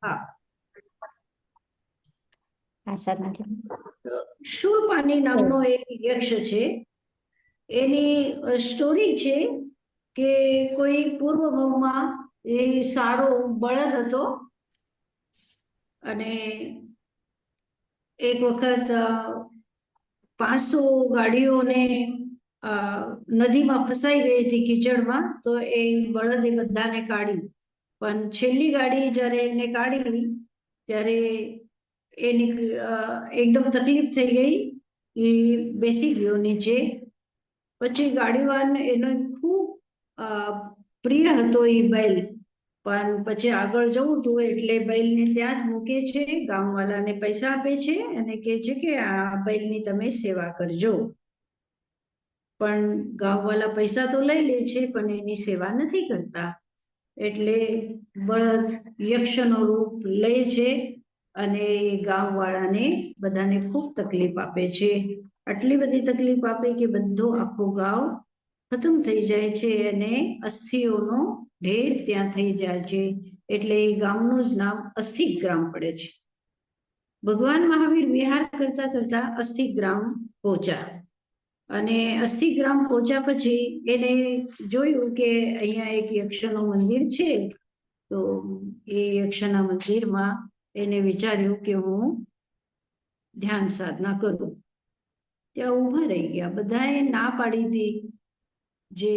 હા, આશા નથી. શૂળપાણી નામનો એક યક્ષ છે. એની સ્ટોરી છે કે કોઈ પૂર્વ ભાવમાં એ સારો બળદ હતો અને એક વખત 500 ગાડીઓને નદીમાં ફસાઈ ગઈ હતી કીચડમાં. તો એ બળદે બધાને કાઢી, પણ છેલ્લી ગાડી જ્યારે એને કાઢી ત્યારે એની એકદમ તકલીફ થઈ ગઈ. એ બેસી ગયો નીચે. પછી ગાડીવાળાને એનો ખૂબ પ્રિય હતો એ બેલ, પણ પછી આગળ જવું હતું એટલે બેલને ત્યાં જ મૂકે છે. ગામવાળાને પૈસા આપે છે અને કહે છે કે આ બેલની તમે સેવા કરજો. પણ ગામવાળા પૈસા તો લઈ લે છે પણ એની સેવા નથી કરતા. એટલે બળદ યક્ષનો રૂપ લે છે અને ગામવાળાને બધાને ખૂબ તકલીફ આપે છે. આટલી બધી તકલીફ આપે કે બધો આખો ગામ ખતમ થઈ જાય છે અને અસ્થિઓનો ઢેર ત્યાં થઈ જાય છે. એટલે એ ગામનું જ નામ અસ્થિ ગ્રામ પડે છે. ભગવાન મહાવીર વિહાર કરતા કરતા અસ્થિ ગ્રામ પહોંચ્યા અને અસ્થિ ગ્રામ પહોંચ્યા પછી એને જોયું કે અહીંયા એક યક્ષનું મંદિર છે. તો એ યક્ષના મંદિરમાં એને વિચાર્યું કે હું ધ્યાન સાધના કરું. ત્યાં ઊભા રહી ગયા. બધાએ ના પાડી હતી. જે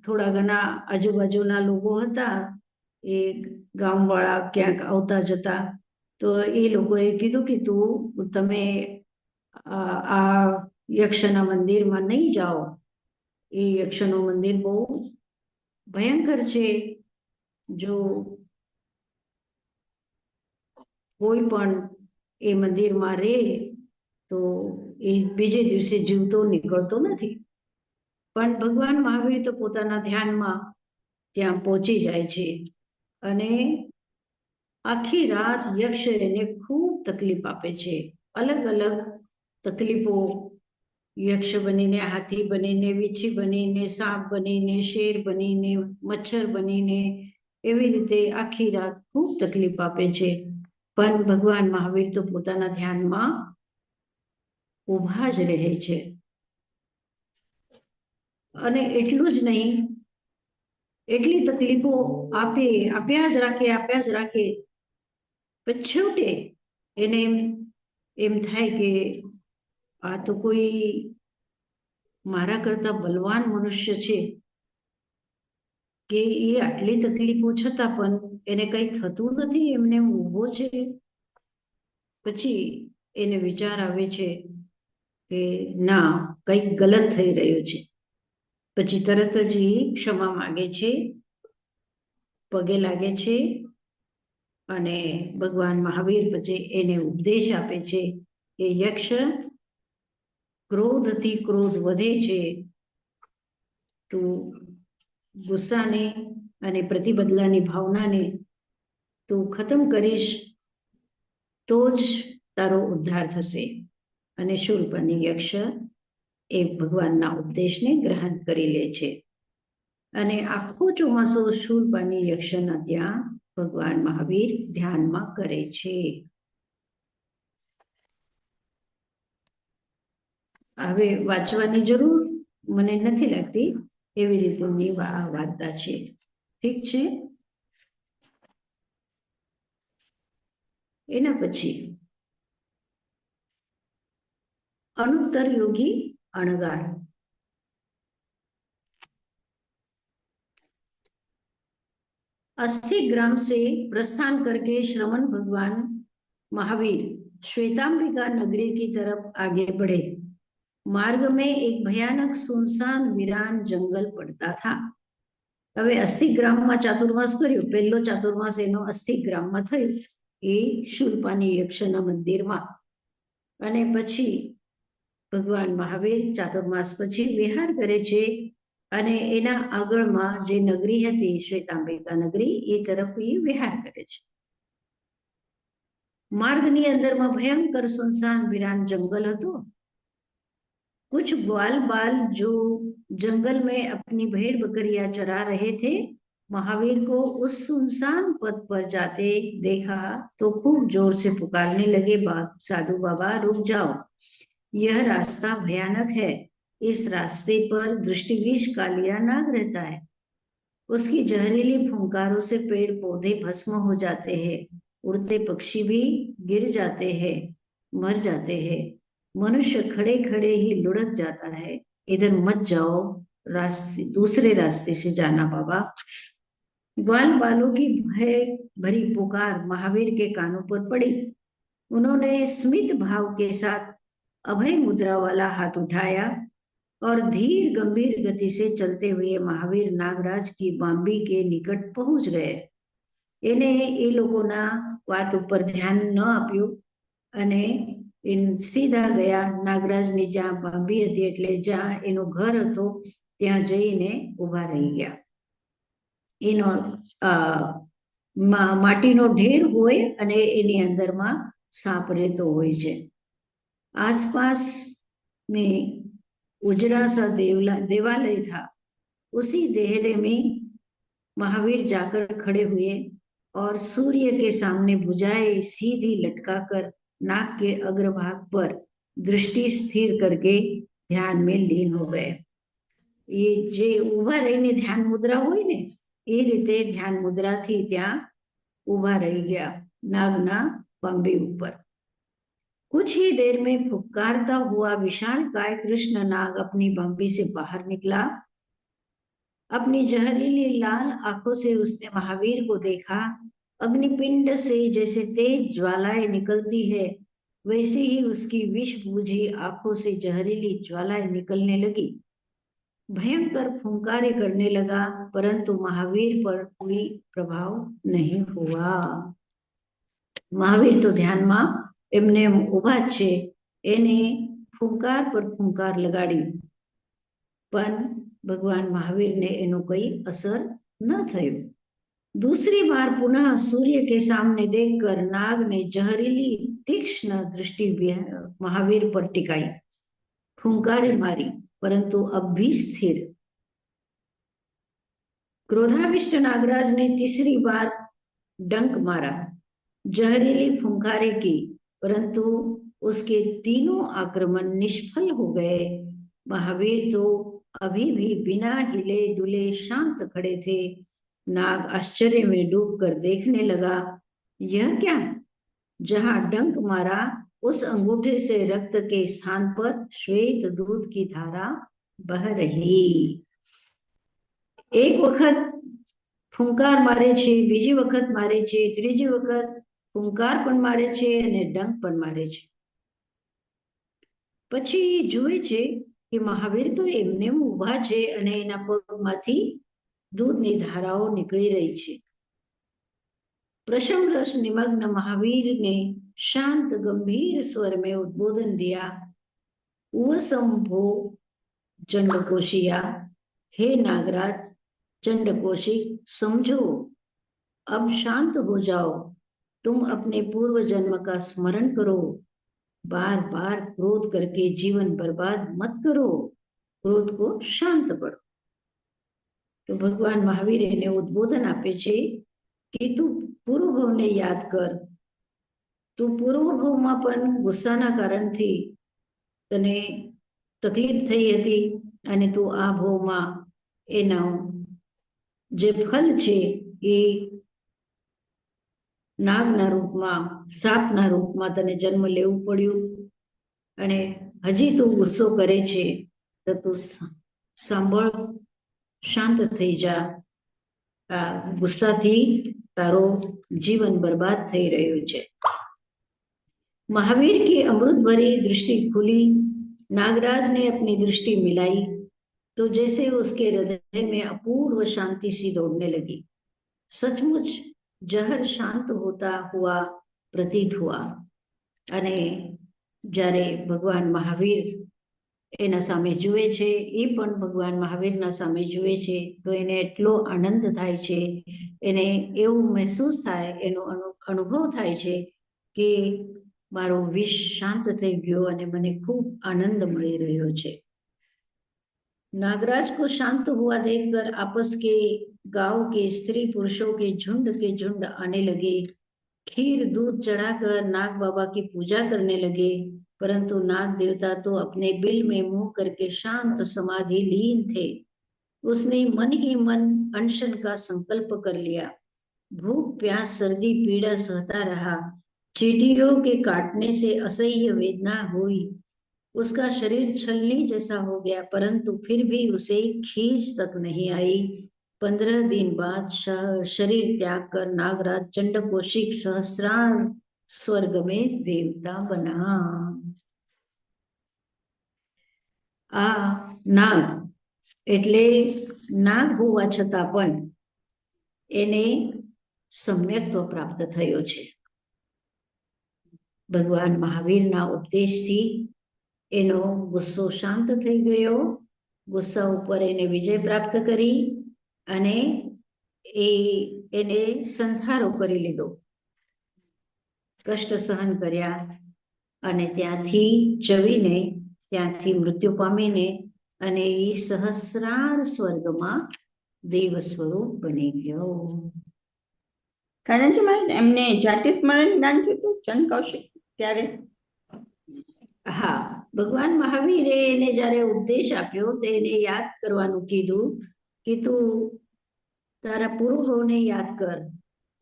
થોડા ઘણા આજુબાજુના લોકો હતા એ ગામવાળા ક્યાંક આવતા જતા, તો એ લોકોએ કીધું કે તમે આ યક્ષના મંદિરમાં નહીં જાઓ. એ યક્ષનું મંદિર બહુ ભયંકર છે. જો કોઈ પણ એ મંદિરમાં રહે તો એ બીજે દિવસે જીવતો નીકળતો નથી. પણ ભગવાન મહાવીર તો પોતાના ધ્યાનમાં ત્યાં પહોંચી જાય છે અને આખી રાત યક્ષ એને ખૂબ તકલીફ આપે છે. અલગ અલગ તકલીફો, યક્ષ બનીને, હાથી બનીને, વીછી બનીને, સાપ બનીને, શેર બનીને, મચ્છર બનીને, એવી રીતે આખી રાત ખૂબ તકલીફ આપે છે. પણ ભગવાન મહાવીર તો પોતાના ધ્યાનમાં ઊભા જ રહે છે. અને એટલું જ નહીં, એટલી તકલીફો આપ્યા જ રાખે. પછી છેવટે એને એમ થાય કે આ તો કોઈ મારા કરતા બલવાન મનુષ્ય છે કે એ આટલી તકલીફો છતાં પણ એને કંઈ થતું નથી, એમને ઊભો છે. પછી એને વિચાર આવે છે કે ના, કંઈક ગલત થઈ રહ્યું છે. પછી તરત જ એ ક્ષમા માંગે છે, પગે લાગે છે અને ભગવાન મહાવીર પછી એને ઉપદેશ આપે છે કે યક્ષ, ક્રોધથી ક્રોધ વધે છે. તો ગુસ્સાને અને પ્રતિબદલાની ભાવનાને તું ખતમ કરીશ તો જ તારો ઉદ્ધાર થશે. અને શૂળપાણી યક્ષ એ ભગવાનના ઉપદેશને ગ્રહણ કરી લે છે અને આખો ચોમાસો શૂળપાણી યક્ષના ત્યાં ભગવાન મહાવીર ધ્યાનમાં કરે છે. હવે વાંચવાની જરૂર મને નથી લાગતી. એવી રીતેની આ વાર્તા છે. ઠીક છે. એના પછી अनुत्तर योगी अणगार। अस्थि ग्राम से प्रस्थान करके श्रमण भगवान महावीर श्वेतांबिका नगरी की तरफ आगे बढ़े। मार्ग में एक भयानक सुनसान वीरान जंगल पड़ता था। હવે અસ્થિ ગ્રામમાં ચાતુર્માસ કર્યો. પહેલો ચાતુર્માસ એનો અસ્થિ ગ્રામમાં થયો, એ શૂળપાણી યક્ષના મંદિરમાં. અને પછી ભગવાન મહાવીર ચાતુર્માસ પછી વિહાર કરે છે અને એના આગળમાં જે નગરી હતી શ્વેતાંબિકા નગરી, એ તરફ એ વિહાર કરે છે. માર્ગની અંદરમાં ભયંકર સુનસાન वीरान जंगल હતો। कुछ ग्वाल बाल जो जंगल में अपनी भेड़ बकरियां चरा रहे थे, महावीर को उस सुनसान पथ पर जाते देखा तो खूब जोर से पुकारने लगे, साधु बाबा रुक जाओ, यह रास्ता भयानक है, इस रास्ते पर दृष्टिविष कालिया नाग रहता है, उसकी जहरीली फुंकारों से पेड़ पौधे भस्म हो जाते हैं, उड़ते पक्षी भी गिर जाते हैं, मर जाते हैं, मनुष्य खड़े खड़े ही लुढ़क जाता है, इधर मत जाओ, दूसरे रास्ते से जाना बाबा। ग्वाल बालों की भय भरी पुकार महावीर के कानों पर पड़ी। उन्होंने स्मित भाव के साथ अभय मुद्रा वाला हाथ उठाया और धीर गंभीर गति से चलते हुए महावीर नागराज की बांबी के निकट पहुंच गए। એને એ લોકોના વાત ઉપર ધ્યાન ન આપ્યું અને સીધા ગયા નાગરાજની જ્યાં બાંબી હતી, એટલે જ્યાં એનું ઘર હતો ત્યાં જઈને ઊભા રહી ગયા. એનો માટીનો ઢેર હોય અને એની અંદરમાં સાપ રહેતો હોય છે. आसपास में उजड़ा सा देवालय था, उसी देहरे में महावीर जाकर खड़े हुए और सूर्य के सामने भुजाएं सीधी लटकाकर नाक के अग्रभाग पर दृष्टि स्थिर करके ध्यान में लीन हो गए. ये जे उभा रहीने ध्यान मुद्रा होय ने ए रीते ध्यान मुद्रा थी त्या उभा रही गया नागना पंबी ऊपर. कुछ ही देर में फुफकारता हुआ विशाल काय कृष्ण नाग अपनी बम्बी से बाहर निकला. अपनी जहरीली लाल आंखों से उसने महावीर को देखा. अग्निपिंड से जैसे तेज ज्वालाएं निकलती है, वैसे ही उसकी विष बूझी आंखों से जहरीली ज्वालाएं निकलने लगी. भयंकर फुंकारे करने लगा, परंतु महावीर पर कोई प्रभाव नहीं हुआ. महावीर तो ध्यान में एमने उभा छे, एने फुंकार पर फुंकार लगाड़ी, पण भगवान महावीर ने एनो कोई असर न थयो. दूसरी बार पुनः सूर्य के सामने देखकर नाग ने जहरीली तीक्ष्ण दृष्टि महावीर पर टिकाई, फुंकारे मारी, परंतु अब भी स्थिर. क्रोधाविष्ट नागराज ने तीसरी बार डंक मारा, जहरीली फुंकारे की, परंतु उसके तीनों आक्रमण निष्फल हो गए. महावीर तो अभी भी बिना हिले डुले शांत खड़े थे. नाग आश्चर्य में डूबकर देखने लगा, यह क्या है? जहां डंक मारा उस अंगूठे से रक्त के स्थान पर श्वेत दूध की धारा बह रही. एक वखत फुंकार मारे छे, बीजी वखत मारे छे, त्रीजी वखत फुंकार पण मारे छे અને ડંક પણ મારે છે. પછી જુએ છે કે મહાવીર તો એમને ઊભા છે અને એના પગમાંથી दूधनी धाराओं निकली रही है. प्रशम रस निमग्न महावीर ने शांत गंभीर स्वर में उद्बोधन दिया, उवसंभो चंडकोशिया, हे नागराज चंडकोशी, समझो, अब शांत हो जाओ, तुम अपने पूर्व जन्म का स्मरण करो, बार बार क्रोध करके जीवन बर्बाद मत करो, क्रोध को शांत करो. तो भगवान महावीर ने उद्बोधन आपे छे कि तू पूर्व भाव ने याद कर. तू पूर्व भाव में पण गुस्साना कारण थी तने तकलीफ थई हती अने तू आ भाव में एना जे फल छे ए नागना रूप में, सापना रूप में तने जन्म लेवू पड्यु अने हजी तू गुस्सो करे छे तो तू सांभळ, शांत थई जा. गुस्सा थी तारो जीवन बर्बाद थई रह्यो छे. महावीर की अमृत भरी दृष्टि खुली. नागराज ने अपनी दृष्टि मिलाई तो जैसे उसके हृदय में अपूर्व शांति सी दौड़ने लगी. सचमुच जहर शांत होता हुआ प्रतीत हुआ. अने जारे भगवान महावीर एना सामे जुए छे, ए पण भगवान महावीरना सामे जुए छे तो एने एटलो आनंद थाय छे, एने एवुं महसूस थाय, एनो अनुभव थाय छे के मारो विष शांत थई गयो अने मने खूब आनंद मळी रह्यो छे. नागराज को शांत हुआ देखकर आपस के गांव के स्त्री पुरुषों के झुंड आने लगे। खीर दूध चढ़ाकर नाग बाबा की पूजा करने लगे, परंतु नाग देवता तो अपने बिल में मुंह करके शांत समाधि लीन थे। उसने मन ही मन अनशन का संकल्प कर लिया। भूख प्यास सर्दी पीड़ा सहता रहा। चींटियों के काटने से असह्य वेदना हुई। उसका शरीर छलनी जैसा हो गया, परंतु फिर भी उसे खींच तक नहीं आई। 15 दिन बाद शरीर त्याग कर नागराज चंडकोशिक सहस्रार स्वर्ग में देवता बना। आ नाग એટલે નાગ હોવા છતાં પણ એને સમ્યક્ત્વ પ્રાપ્ત થયો છે. ભગવાન મહાવીરના ઉપદેશથી એનો ગુસ્સો શાંત થઈ ગયો. ગુસ્સા ઉપર એને વિજય પ્રાપ્ત કરી અને એને સંહારો કરી લીધો. કષ્ટ સહન કર્યા અને ત્યાંથી ચવીને ત્યાંથી મૃત્યુ પામીને અને એ સહસ્રાર સ્વર્ગમાં દેવ સ્વરૂપ બની ગયો. કારણજી મહારાજ એમને જાતિ સ્મરણ જ્ઞાન થયું હતું ચંદ કૌશિક ત્યારે? હા, ભગવાન મહાવીરે એને જ્યારે ઉપદેશ આપ્યો તો એને યાદ કરવાનું કીધું કે તું તારા પૂર્વ ભાવને યાદ કર.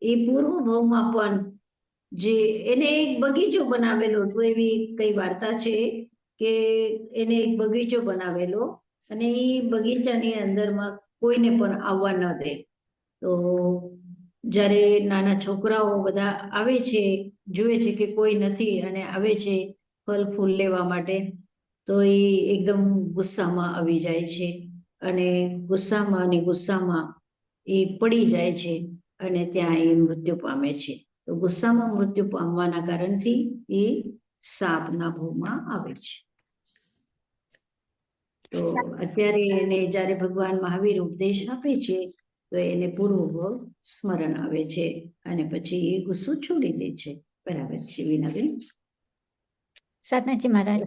એ પૂર્વ ભાવમાં પણ જે એને એક બગીચો બનાવેલો હતો, એવી કઈ વાર્તા છે કે એને એક બગીચો બનાવેલો અને એ બગીચાની અંદરમાં કોઈને પણ આવવા ન દે. તો જ્યારે નાના છોકરાઓ બધા આવે છે, જુએ છે કે કોઈ નથી અને આવે છે ફળ ફૂલ લેવા માટે, તો એ એકદમ ગુસ્સામાં આવી જાય છે અને ગુસ્સામાં એ પડી જાય છે અને ત્યાં એ મૃત્યુ પામે છે. તો ગુસ્સામાં મૃત્યુ પામવાના કારણથી એ સાપના ભોમાં આવે છે. તો અત્યારે એને જ્યારે ભગવાન મહાવીર ઉપદેશ આપે છે તો એને પૂર્વભાવ સ્મરણ આવે છે અને પછી એ ગુસ્સો છોડી દે છે. બરાબર છે વિનાબેન? સાધનાજી મહારાજ,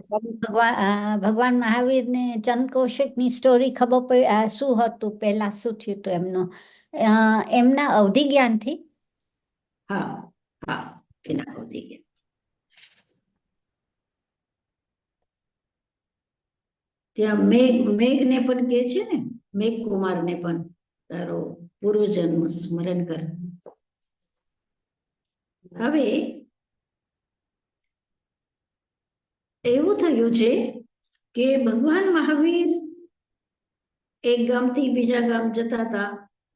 ભગવાન મહાવીર ને ચંદ કૌશિક ની સ્ટોરી ખબર પડી શું હતું, પહેલા શું થયું હતું એમનું, એમના અવધિ જ્ઞાનથી? હા હા, એના અવધિ જ્ઞાન. ત્યાં મેઘને પણ કે છે ને, મેઘ કુમારને પણ તારો પૂર્વજન્મ સ્મરણ કર. હવે એવું થયું છે કે ભગવાન મહાવીર એક ગામથી બીજા ગામ જતા હતા,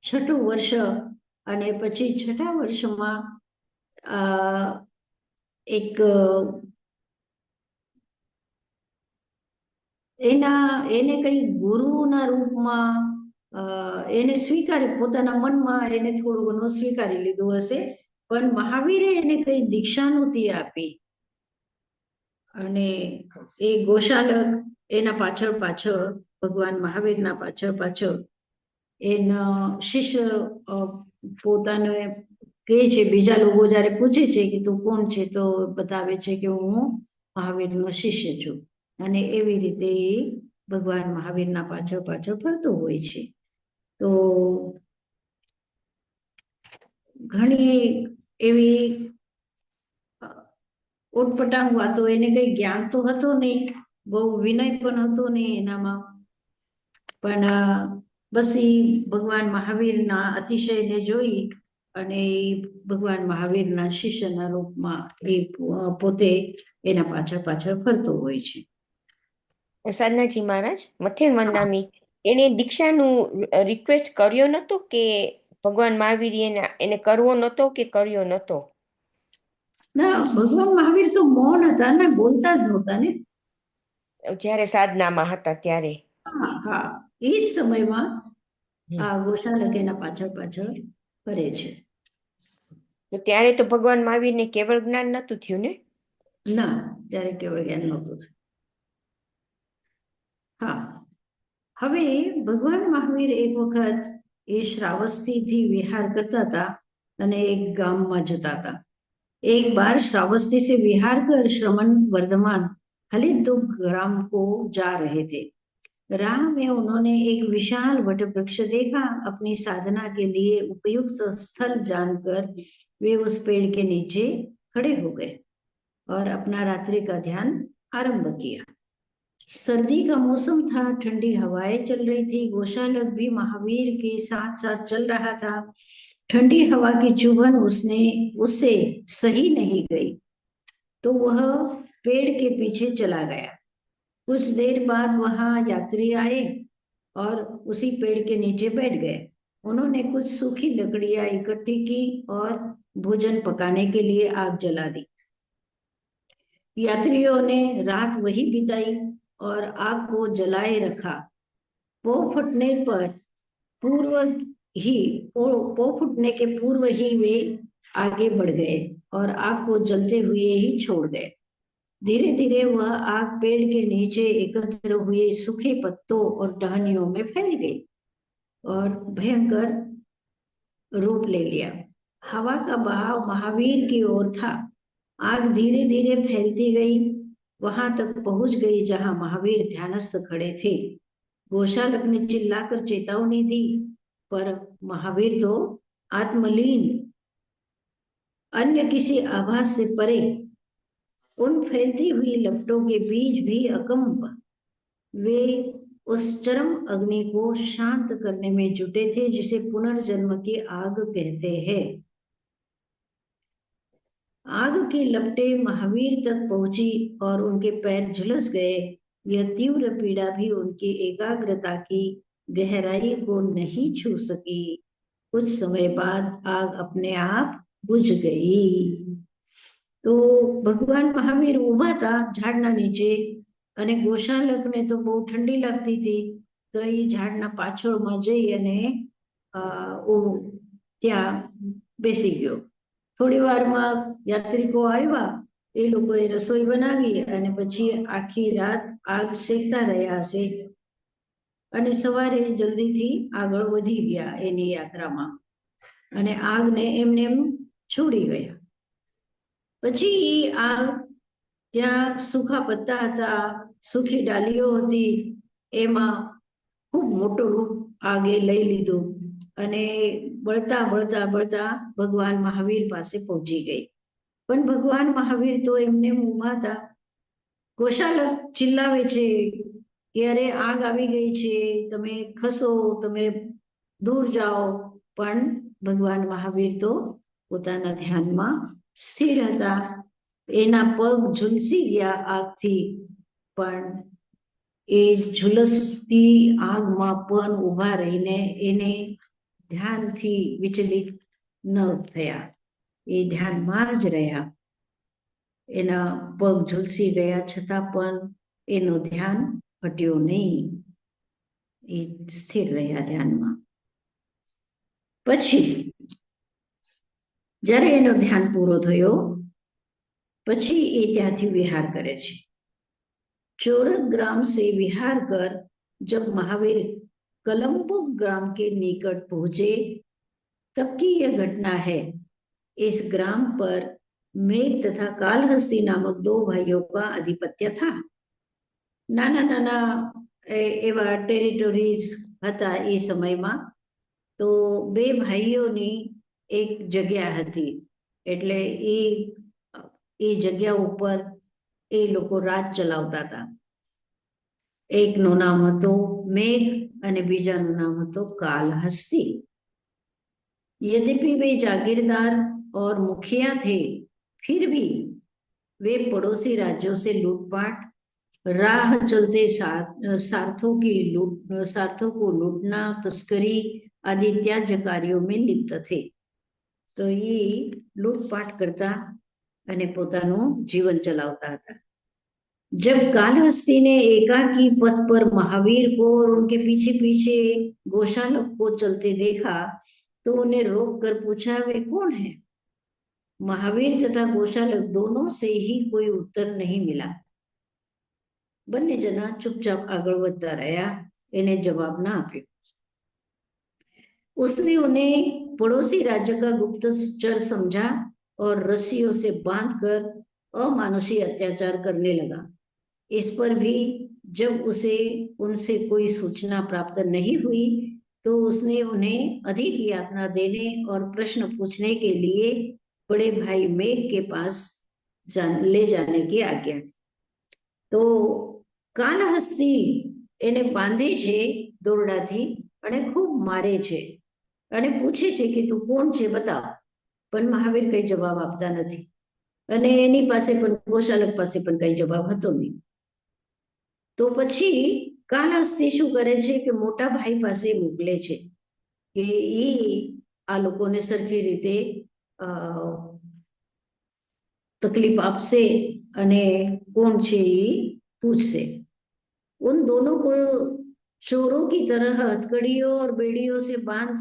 6ઠું વર્ષ, અને પછી 6ઠા વર્ષમાં એક એને કઈ ગુરુના રૂપમાં એને સ્વીકારી, પોતાના મનમાં એને થોડું ઘણું સ્વીકારી લીધું હશે, પણ મહાવીરે એને કઈ દીક્ષા નહોતી આપી. અને એ ગોશાલક એના પાછળ ભગવાન મહાવીરના પાછળ એના શિષ્ય પોતાને કહે છે, બીજા લોકો જ્યારે પૂછે છે કે તું કોણ છે, તો બતાવે છે કે હું મહાવીરનો શિષ્ય છું. અને એવી રીતે એ ભગવાન મહાવીરના પાછળ ફરતો હોય છે. તો ઘણી એવી ઉટપટાંગ વાતો, એને કઈ જ્ઞાન તો હતો નહીં, બહુ વિનય પણ હતો નહીં એનામાં, પણ બસ એ ભગવાન મહાવીરના અતિશયને જોઈ અને ભગવાન મહાવીરના શિષ્યના રૂપમાં એ પોતે એના પાછળ ફરતો હોય છે. સાધનાજી મહારાજ, મથેન વંદામી એને દીક્ષાનું રિક્વેસ્ટ કર્યો નતો કે ભગવાન મહાવીર એને કરવો નતો કે કર્યો નતો? ના, ભગવાન મહાવીર તો મૌન હતા ને, બોલતા જ નહોતા ને જ્યારે સાધનામાં હતા ત્યારે. હા, એ જ સમયમાં આ ગોશાલક એના પાછળ ફરે છે. તો ત્યારે તો ભગવાન મહાવીરને કેવળ જ્ઞાન નતું થયું ને? ના, ત્યારે કેવળ જ્ઞાન નહોતું. હા, હવે ભગવાન મહાવીર એક વખત એ શ્રાવસ્તીથી વિહાર કરતા હતા અને એક ગામમાં જતા હતા. एक बार श्रावस्ती से विहार कर श्रमण वर्धमान हलित 2 ग्राम को जा रहे थे. राह में उन्होंने एक विशाल वटवृक्ष देखा। अपनी साधना के लिए उपयुक्त स्थल जानकर वे उस पेड़ के नीचे खड़े हो गए और अपना रात्रि का ध्यान आरंभ किया। सर्दी का मौसम था, ठंडी हवाएं चल रही थी। गोशालक भी महावीर के साथ साथ चल रहा था। ठंडी हवा की चुभन उससे सही नहीं गई, तो वह पेड़ के पीछे चला गया। कुछ देर बाद वहां यात्री आए और उसी पेड़ के नीचे बैठ गए। उन्होंने कुछ सूखी लकड़ियां इकट्ठी की और भोजन पकाने के लिए आग जला दी। यात्रियों ने रात वही बिताई और आग को जलाए रखा। पौ फटने के पूर्व ही वे आगे बढ़ गए और आग को जलते हुए ही छोड़ गए। धीरे धीरे वह आग पेड़ के नीचे एकत्र हुए सूखे पत्तों और टहनियों में फैल गई और भयंकर रूप ले लिया। हवा का बहाव महावीर की ओर था। आग धीरे धीरे फैलती गई, वहां तक पहुंच गई जहां महावीर ध्यानस्थ खड़े थे। गोशालक ने चिल्लाकर चेतावनी दी, पर महावीर तो आत्मलीन, अन्य किसी आभास से परे, उन फैलती हुई लपटों के बीच भी अकंप, वे उस चरम अग्नि को शांत करने में जुटे थे जिसे पुनर्जन्म की आग कहते हैं। आग की लपटें महावीर तक पहुंची और उनके पैर झुलस गए। यह तीव्र पीड़ा भी उनकी एकाग्रता की गहराई को नहीं छू सकी। कुछ समय बाद आग अपने आप बुझ गई। तो ભગવાન મહાવીર ઊભા હતા ઝાડના નીચે અને ગોશાલકને તો બહુ ઠંડી લાગતી હતી, તો એ ઝાડના પાછળમાં જઈ અને ત્યાં બેસી ગયો. થોડી વારમાં યાત્રિકો આવ્યા, એ લોકોએ રસોઈ બનાવી અને પછી આખી રાત આગ સેકતા રહ્યા હશે અને સવારે જલ્દીથી આગળ વધી ગયા એની યાત્રામાં અને આગને એમને એમ છોડી ગયા. પછી આ ત્યાં સૂકા પત્તા હતા, સૂકી ડાલીઓ હતી, એમાં ખૂબ મોટું રૂપ આગે લઈ લીધું અને બળતા બળતા બળતા ભગવાન મહાવીર પાસે પહોંચી ગઈ. પણ ભગવાન મહાવીર તો એમને ઊભા હતા. ગોશાલક ચિલ્લાવે છે કે અરે આગ આવી ગઈ છે, તમે ખસો, તમે દૂર જાઓ. પણ ભગવાન મહાવીર તો પોતાના ધ્યાનમાં સ્થિર હતા. એના પગ ઝૂલસી ગયા આગથી, પણ એ ઝુલસતી આગમાં પણ ઊભા રહીને એને ધ્યાનથી વિચલિત ન થયા. એ ધ્યાનમાં જ રહ્યા. એના પગ ઝૂલસી ગયા છતાં પણ એનું ધ્યાન હટ્યો નહીં. એ સ્થિર રહ્યા ધ્યાનમાં. પછી જ્યારે એનો ध्यान પૂરો થયો, પછી એ ત્યાંથી વિહાર કરે છે. चोरक ग्राम से विहार कर जब महावीर कलम्बुक ग्राम के निकट पहुंचे, तब की यह घटना है। इस ग्राम पर मेघ तथा कालहस्ती नामक दो भाइयों का आधिपत्य था. नाना नाना एवा टेरिटोरीज હતા એ સમયમાં. તો બે ભાઈઓની એક જગ્યા હતી, એટલે એ જગ્યા ઉપર એ લોકો રાજ ચલાવતા હતા. એકનું નામ હતું મેઘ અને બીજાનું નામ હતું કાલહસ્તી. यद्यपि वे जागीरदार और मुखिया थे, फिर भी वे पड़ोसी राज्यों से लूटपाट, राह चलते सार्थों को लूटना, तस्करी आदि त्याज्य कार्यों में लिप्त थे. तो ये लूटपाट करता અને પોતાનું જીવન ચલાવતા હતા. जब कालहस्ती ने एकाकी पथ पर महावीर को और उनके पीछे पीछे गोशालक को चलते देखा, तो उन्हें रोक कर पूछा, वे कौन है? महावीर तथा गोशालक दोनों से ही कोई उत्तर नहीं मिला. બંને જણા ચૂપચાપ આગળ વધતા રહ્યા. એને જવાબ ના આપ્યો. उसने उन्हें पड़ोसी राज्य का गुप्तचर समझा और रस्सियों से बांधकर अमानुषी अत्याचार करने लगा. इस पर भी जब उसे उनसे कोई सूचना प्राप्त नहीं हुई तो उसने उन्हें अधिक यातना देने और प्रश्न पूछने के लिए बड़े भाई मेघ के पास ले जाने की आज्ञा दी। तो કાલહસ્તી એને બાંધે છે દોરડાથી અને ખૂબ મારે છે અને પૂછે છે કે તું કોણ છે બતાવ, પણ મહાવીર કઈ જવાબ આપતા નથી અને એની પાસે પણ ગોશાલક પાસે પણ કઈ જવાબ હતો નહીં. તો પછી કાલહસ્તી શું કરે છે કે મોટા ભાઈ પાસે મોકલે છે કે એ આ લોકોને સરખી રીતે तकलीफ आपसे अने कौन छे पूछसे। उन दोनों को चोरों की तरह हथकड़ियों और बेड़ियों से बांध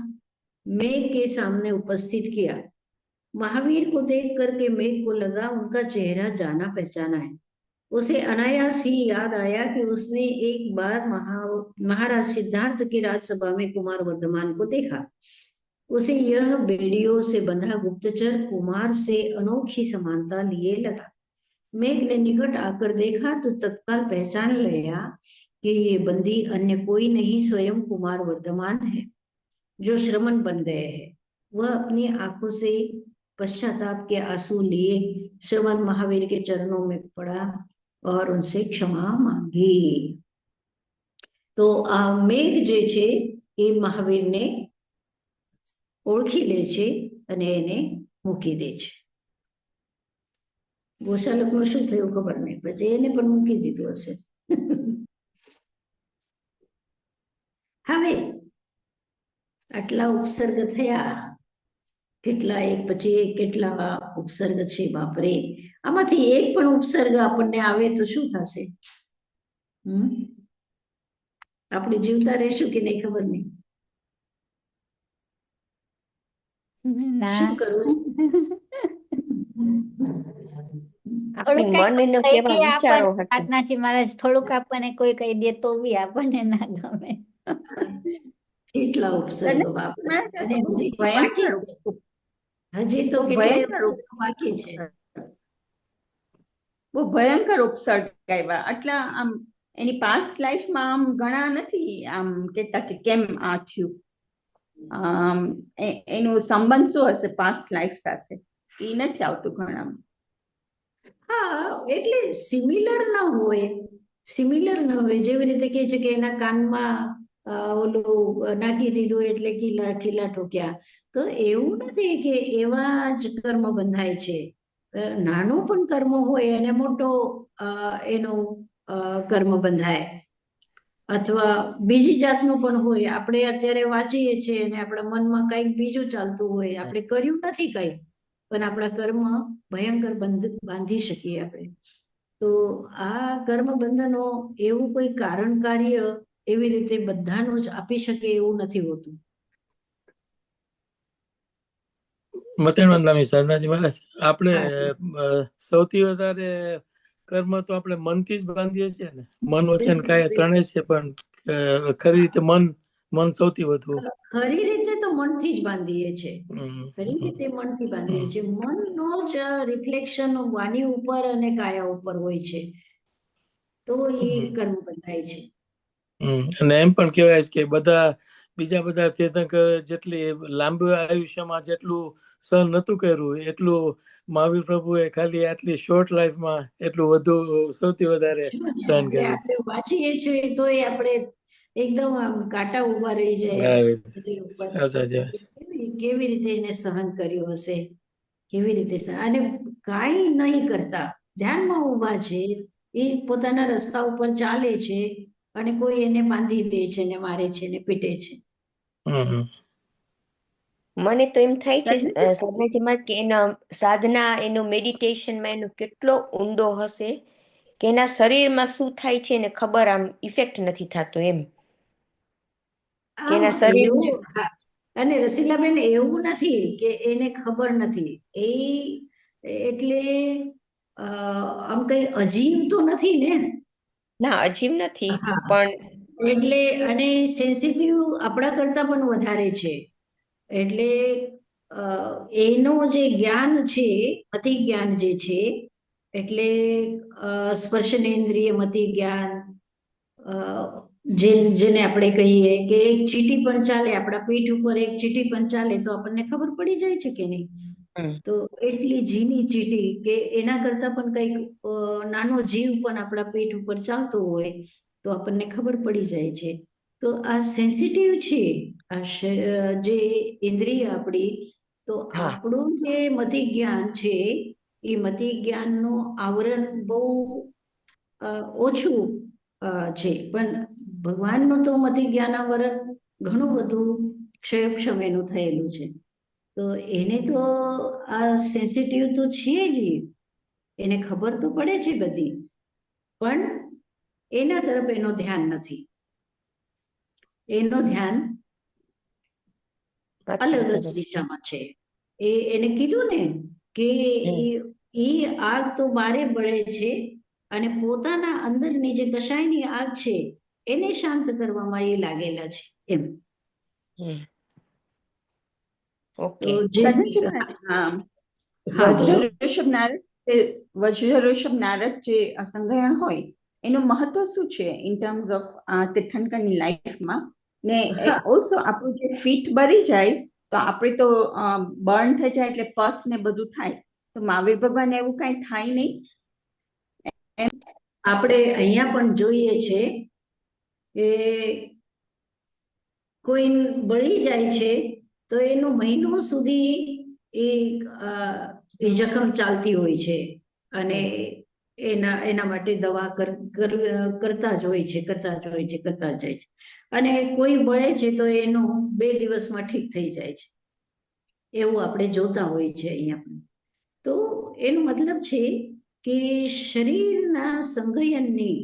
मेघ के सामने उपस्थित किया। महावीर को देख करके मेघ को लगा उनका चेहरा जाना पहचाना है। उसे अनायास ही याद आया कि उसने एक बार महाराज सिद्धार्थ की राजसभा में कुमार वर्धमान को देखा। उसे यह बेड़ियों से बंधा गुप्तचर कुमार से अनोखी समानता लिए लगा। मेघ ने निकट आकर देखा तो तत्काल पहचान लिया कि ये बंदी अन्य कोई नहीं स्वयं कुमार वर्धमान है जो श्रमण बन गए हैं। वह अपनी आंखों से पश्चाताप के आंसू लिए श्रवण महावीर के चरणों में पड़ा और उनसे क्षमा मांगी। तो आ मेघ जे छे ए महावीर ने ओळखी ले छे अने एने मूकी दे छे। ગોશાલકનું શું થયું ખબર નહીં, પછી એને પણ મૂકી દીધું હશે. હવે આટલા ઉપસર્ગ થયા, કેટલા એક પછી એક કેટલા ઉપસર્ગ છે બાપરે. આમાંથી એક પણ ઉપસર્ગ આપણને આવે તો શું થશે? આપણે જીવતા રહેશું કે નહીં ખબર નહીં. શું કરવું? આપણી મનનો કેવા વિચારો હતા. પ્રાર્થનાજી મહારાજ થોડુંક આપણને કોઈ કહી દે તો બી આપણને ના ગમે. કેટલા ઉપસર્ગ બાપરે. અને હજી તો બાકી છે. હજી તો ભયંકર બાકી છે. બહુ ભયંકર ઉપસર્ગ આવ્યા. આટલા આમ એની પાસ્ટ લાઈફમાં આમ ઘણા નથી આમ કહેતા કે કેમ આ થયું, એનો સંબંધ શું હશે પાસ્ટ લાઈફ સાથે એ નથી આવતું ઘણા. હા, એટલે સિમિલર ન હોય, જેવી રીતે કે છે કે એના કાનમાં ઓલું નાખી દીધું એટલે ખીલા ઠોક્યા, તો એવું નથી કે એવા જ કર્મ બંધાય છે. નાનું પણ કર્મ હોય અને મોટો એનો કર્મ બંધાય, અથવા બીજી જાતનું પણ હોય. આપણે અત્યારે વાંચીએ છીએ અને આપણા મનમાં કંઈક બીજું ચાલતું હોય, આપણે કર્યું નથી કંઈ, પણ આપણા કર્મ ભયંકર બાંધી શકીએ આપણે. તો આ કર્મ બંધનો એવું કોઈ કારણ કાર્ય એવી રીતે બધાનું જ આપી શકે એવું નથી હોતું. મતેન વંદામી સાધનાજી મહારાજ, આપણે સૌથી વધારે કર્મ તો આપણે મનથી જ બાંધીએ છીએ ને. મન વચન કાયા ત્રણેય છે, પણ ખરી રીતે મન સૌથી વધુ. ખરી રીતે તો મનથી જ બાંધીએ છીએ, ખરી રીતે મનથી બાંધીએ છીએ. મનનો જ રિફ્લેક્શન વાણી ઉપર અને કાયા ઉપર હોય છે, તો એ કર્મ બંધાય છે. અને એમ પણ કહેવાય છે કે બીજા બધા તીર્થંકર જેટલી લાંબુ આયુષ્યમાં જેટલું સહન નતું કર્યું એટલું મહાવીર પ્રભુએ ખાલી આટલી શોર્ટ લાઈફમાં એટલું વધુ સૌથી વધારે સહન કર્યું. આપણે વાંચીએ છીએ તો આપણે એકદમ આમ કાંટા ઉભા રહી જાય. કેવી રીતે એને સહન કર્યું હશે, કેવી રીતે અને કાંઈ નહીં કરતા ધ્યાનમાં ઉભા છે, એ પોતાના રસ્તા ઉપર ચાલે છે અને કોઈ એને બાંધી દે છે ને મારે છે ને પીટે છે. મને તો એમ થાય છે સાધનાજીમાં કે એના સાધના, એનો મેડિટેશનમાં એનો કેટલો ઊંડો હશે કે એના શરીરમાં શું થાય છે એને ખબર આમ ઇફેક્ટ નથી થતો એમ. એના શરીર અને રસીલાબેન એવું નથી કે એને ખબર નથી, એ એટલે આમ કઈ અજીબ તો નથી ને. ના, અજીબ નથી, પણ એટલે અને સેન્સિટિવ આપણા કરતા પણ વધારે છે. એટલે એનો જે જ્ઞાન છે, મતિ જ્ઞાન જે છે, એટલે સ્પર્શનેન્દ્રિય મતિ જ્ઞાન જેને આપણે કહીએ કે એક ચીટી પણ ચાલે, આપણા પીઠ ઉપર એક ચીટી પણ ચાલે તો આપણને ખબર પડી જાય છે કે નહીં. તો એટલી ઝીણી ચીટી કે એના કરતા પણ કંઈક નાનો જીવ પણ આપણા પીઠ ઉપર ચાલતો હોય તો આપણને ખબર પડી જાય છે. તો આ સેન્સિટિવ છે, આ જે ઇન્દ્રિય આપણી. તો આપણું જે મતિ જ્ઞાન છે એ મતિ જ્ઞાનનું આવરણ બહુ ઓછું છે, પણ ભગવાનનું તો મતિ જ્ઞાન આવરણ ઘણું બધું ક્ષયક્ષમ એનું થયેલું છે. તો એને તો આ સેન્સિટિવ તો છે જ, એને ખબર તો પડે છે બધી, પણ એના તરફ એનો ધ્યાન નથી. એનું ધ્યાન અલગ જ દિશામાં છે. એને કીધું ને કે એ આગ તો બારે બળે છે અને પોતાના અંદરની જે કશાયની આગ છે એને શાંત કરવામાં એ લાગેલા છે એમ. વજ્ર ઋષભ નારદ જે સંગયણ હોય એનું મહત્વ શું છે ઇન ટર્મ્સ ઓફ તીર્થંકરની લાઈફમાં? ને ઓલ્સો આપણું જે ફીટ બળી જાય તો આપણે તો બર્ન થઈ જાય એટલે પસ ને બધું થાય, તો મહાવીર ભગવાન એવું કઈ થાય નહીં? આપણે અહીંયા પણ જોઈએ છે કે કોઈ બળી જાય છે તો એનો મહિનો સુધી એ જખમ ચાલતી હોય છે અને એના માટે દવા કરતા જ હોય છે. અને કોઈ બળે છે તો એનું 2 દિવસમાં ઠીક થઈ જાય છે, એવું આપણે જોતા હોય છે અહીંયા પણ. તો એનો મતલબ છે કે શરીરના સંગયનની,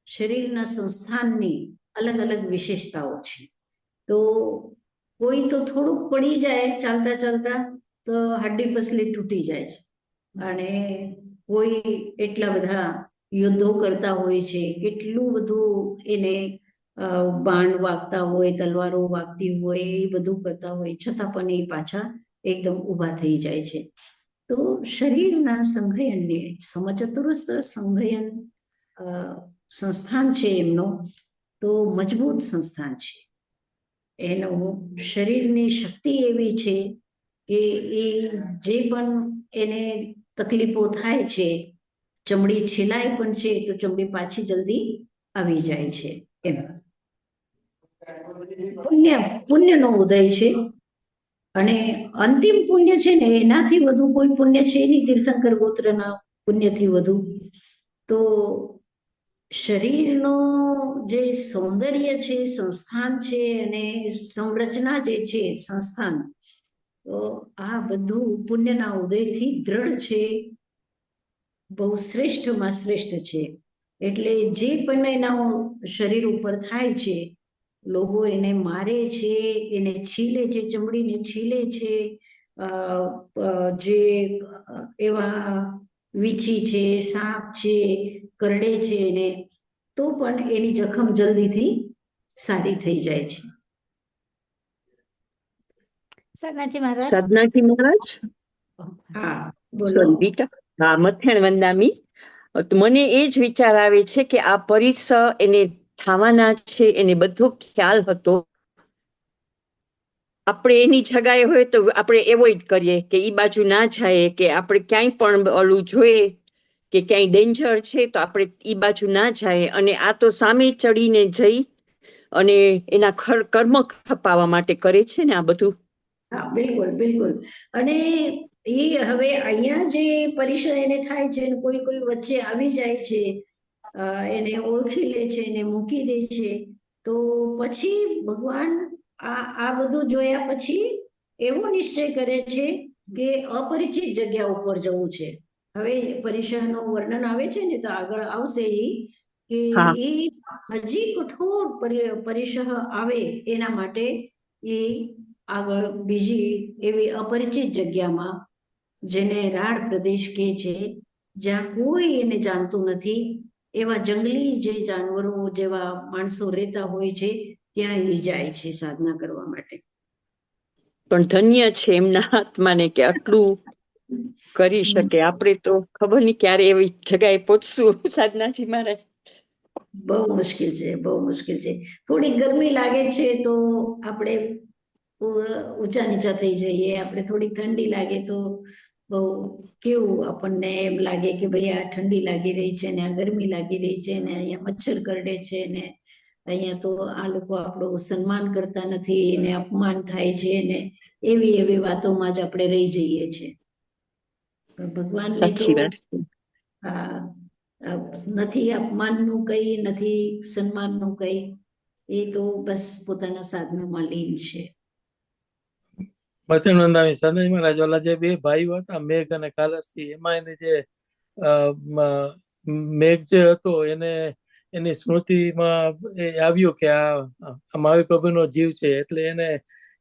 શરીરના સંસ્થાનની અલગ અલગ વિશેષતાઓ છે. તો કોઈ તો થોડુંક પડી જાય ચાલતા ચાલતા તો હડ્ડી પસલી તૂટી જાય છે, અને કોઈ એટલા બધા યુદ્ધો કરતા હોય છે, કેટલું બધું એને બાણ વાગતા હોય, તલવારો વાગતી હોય, એ બધું કરતા હોય, છતાં પણ એ પાછા એકદમ ઊભા થઈ જાય છે. તો શરીરના સંગયનને સમચતુરસ્ર સંગયન સંસ્થાન છે એમનો, તો મજબૂત સંસ્થાન છે. એનું શરીરની શક્તિ એવી છે કે એ જે પણ એને તકલીફો થાય છે, ચમડી છેલાય પણ છે તો ચમડી પાછી જલ્દી આવી જાય છે એમ. પુણ્યનો ઉદય છે, અને અંતિમ પુણ્ય છે ને એનાથી વધુ કોઈ પુણ્ય છે નહીં તીર્થંકર ગોત્રના પુણ્યથી વધુ. તો શરીરનો જે સૌંદર્ય છે, સંસ્થાન છે, અને સંરચના જે છે સંસ્થાન, તો આ બધું પુણ્યના ઉદયથી દ્રઢ છે, બહુ શ્રેષ્ઠમાં શ્રેષ્ઠ છે. એટલે જે પણ એના શરીર ઉપર થાય છે, લોકો એને મારે છે, એને છીલે છે, ચમડીને છીલે છે, જે એવા વીછી છે, સાપ છે, કરડે છે એને, તો પણ એની જખમ જલ્દીથી સારી થઈ જાય છે. સાધનાજી મહારાજ. સાધનાજી મહારાજ. હા બોલો. હા, મથેણ વંદામી. તો મને એ જ વિચાર આવે છે કે આ પરિસ એને થવાના છે, એને બધો ખ્યાલ હતો. આપણે એની જગાએ હોય તો આપણે એવોઈડ કરીએ કે ઈ બાજુ ના જાય, કે આપણે ક્યાંય પણ ઓલું જોઈએ કે ક્યાંય ડેન્જર છે તો આપણે ઈ બાજુ ના જાય, અને આ તો સામે ચડીને જઈ અને એના કર્મ ખપાવવા માટે કરે છે ને આ બધું. હા, બિલકુલ બિલકુલ. અને એ હવે અહીંયા જે પરિચય એને થાય છે, કોઈ કોઈ વચ્ચે આવી જાય છે, એને ઓળખી લે છે, એને મૂકી દે છે, તો પછી ભગવાન આ બધું જોયા પછી એવો નિશ્ચય કરે છે કે અપરિચિત જગ્યા ઉપર જવું છે. હવે પરિચયનું વર્ણન આવે છે ને તો આગળ આવશે કે એ હજી કઠોર પરિચય આવે એના માટે એ આગળ બીજી એવી અપરિચિત જગ્યામાં, જેને રાડ પ્રદેશ કહે છે, જ્યાં કોઈ એને જાણતું નથી, એવા જંગલી જે જાનવરો જેવા માણસો રહેતા હોય છે ત્યાં એ જાય છે સાધના કરવા માટે. પણ ધન્ય છે એમના આત્માને કે આટલું કરી શકે. આપણે તો ખબર નહીં ક્યારે એવી જગ્યાએ પહોંચશું. સાધનાજી મહારાજ. બહુ મુશ્કેલ છે, બહુ મુશ્કેલ છે. થોડી ગરમી લાગે છે તો આપણે ઊંચા નીચા થઈ જઈએ, આપણે થોડી ઠંડી લાગે તો બહુ કેવું આપણને એમ લાગે કે ભાઈ આ ઠંડી લાગી રહી છે ને આ ગરમી લાગી રહી છે ને અહીંયા મચ્છર કરડે છે ને અહીંયા તો આ લોકો આપણું સન્માન કરતા નથી ને અપમાન થાય છે ને એવી વાતોમાં જ આપણે રહી જઈએ છીએ. ભગવાનને તો સાચી વાત છે. નથી અપમાનનું કઈ, નથી સન્માનનું કઈ, એ તો બસ પોતાના સાધનામાં લીન છે. મથેનંદાવી સદાઈ મહારાજ ઓલા જે બે ભાઈઓ હતા મેઘ અને કાલસ્થી, એમાં એને જે મેઘ જે હતો એને એની સ્મૃતિમાં આવ્યું કે આ મહાવીર પ્રભુનો જીવ છે, એટલે એને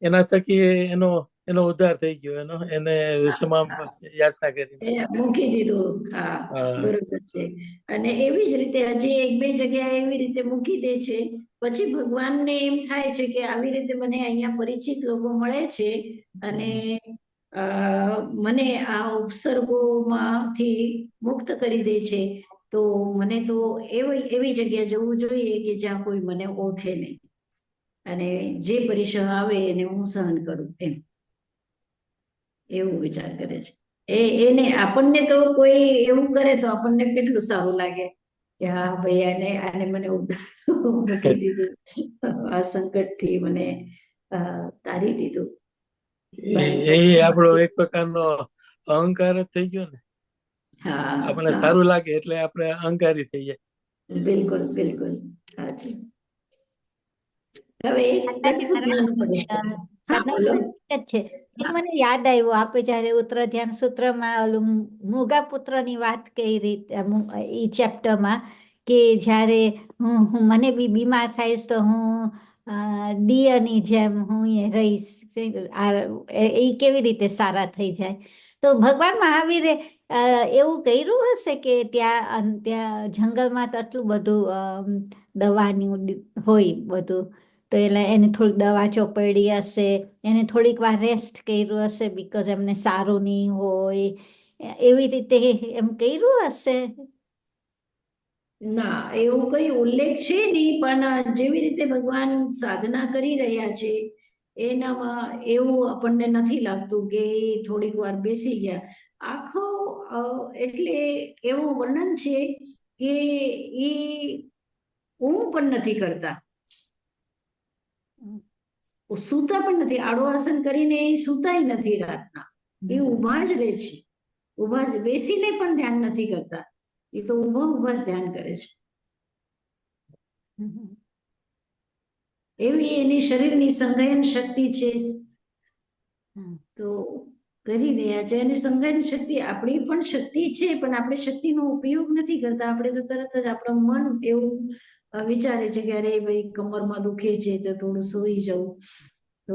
એના થકી એનો ઉદ્ધાર થઈ ગયો, એને ક્ષમા યાચના કરી, મૂકી દીધું. હા, બરોબર છે. અને એવી જ રીતે હજી એક બે જગ્યાએ એવી રીતે મૂકી દે છે, પછી ભગવાનને એમ થાય છે કે આવી રીતે મને અહીંયા પરિચિત લોકો મળે છે અને મને આ ઉપસર્ગોમાંથી મુક્ત કરી દે છે, તો મને તો એવી જગ્યા જવું જોઈએ કે જ્યાં કોઈ મને ઓળખે નહીં અને જે પરિસર આવે એને હું સહન કરું, એવું વિચાર કરે છે. એને આપણને તો કોઈ એવું કરે તો આપણને કેટલું સારું લાગે કે હા ભાઈ આને મને મૂકી દીધું, આ સંકટથી મને તારી દીધું. એ આપણો એક પ્રકારનો અહંકાર જ થઈ ગયો ને. આપણને સારું લાગે એટલે આપણે અહંકારી થઈ જાય. બિલકુલ બિલકુલ સાચું. હવે મને યાદ આવ્યું, આપે જયારે ઉત્તર ધ્યાન સૂત્રમાં ઓલું મૃગા પુત્રની વાત કરી એ ચેપ્ટરમાં, કે જ્યારે મને બી બીમાર થઈશ તો હું ડિયરની જેમ હું રહીશ, એ કેવી રીતે સારા થઈ જાય. તો ભગવાન મહાવીરે એવું કર્યું હશે કે ત્યાં જંગલમાં તો આટલું બધું દવાની હોય બધું, તો એટલે એને થોડીક દવા ચોપડી હશે, એને થોડીક વાર રેસ્ટ કર્યું હશે બીકોઝ એમને સારું નહીં હોય, એવી રીતે એમ કર્યું હશે. ના, એવું કઈ ઉલ્લેખ છે નહીં, પણ જેવી રીતે ભગવાન સાધના કરી રહ્યા છે એનામાં એવું આપણને નથી લાગતું કે થોડીક વાર બેસી ગયા. આખો એટલે એવું વર્ણન છે કે એ ઊંઘ પણ નથી કરતા, સૂતા પણ નથી, આડો આસન કરીને એ સૂતાય નથી રાતના, એ ઊભા જ રહે છે, ઊભા જ, બેસીને પણ ધ્યાન નથી કરતા, એ તો ઊભા જ ધ્યાન કરે છે. એવી એની શરીરની સંગાયન શક્તિ છે, તો કરી રહ્યા છે. અને સંગાયન શક્તિ આપણી પણ શક્તિ છે, પણ આપણે શક્તિનો ઉપયોગ નથી કરતા. આપણે તો તરત જ આપણું મન એવું વિચારે છે કે અરે ભાઈ કમરમાં દુખે છે તો થોડું સૂઈ જવું, તો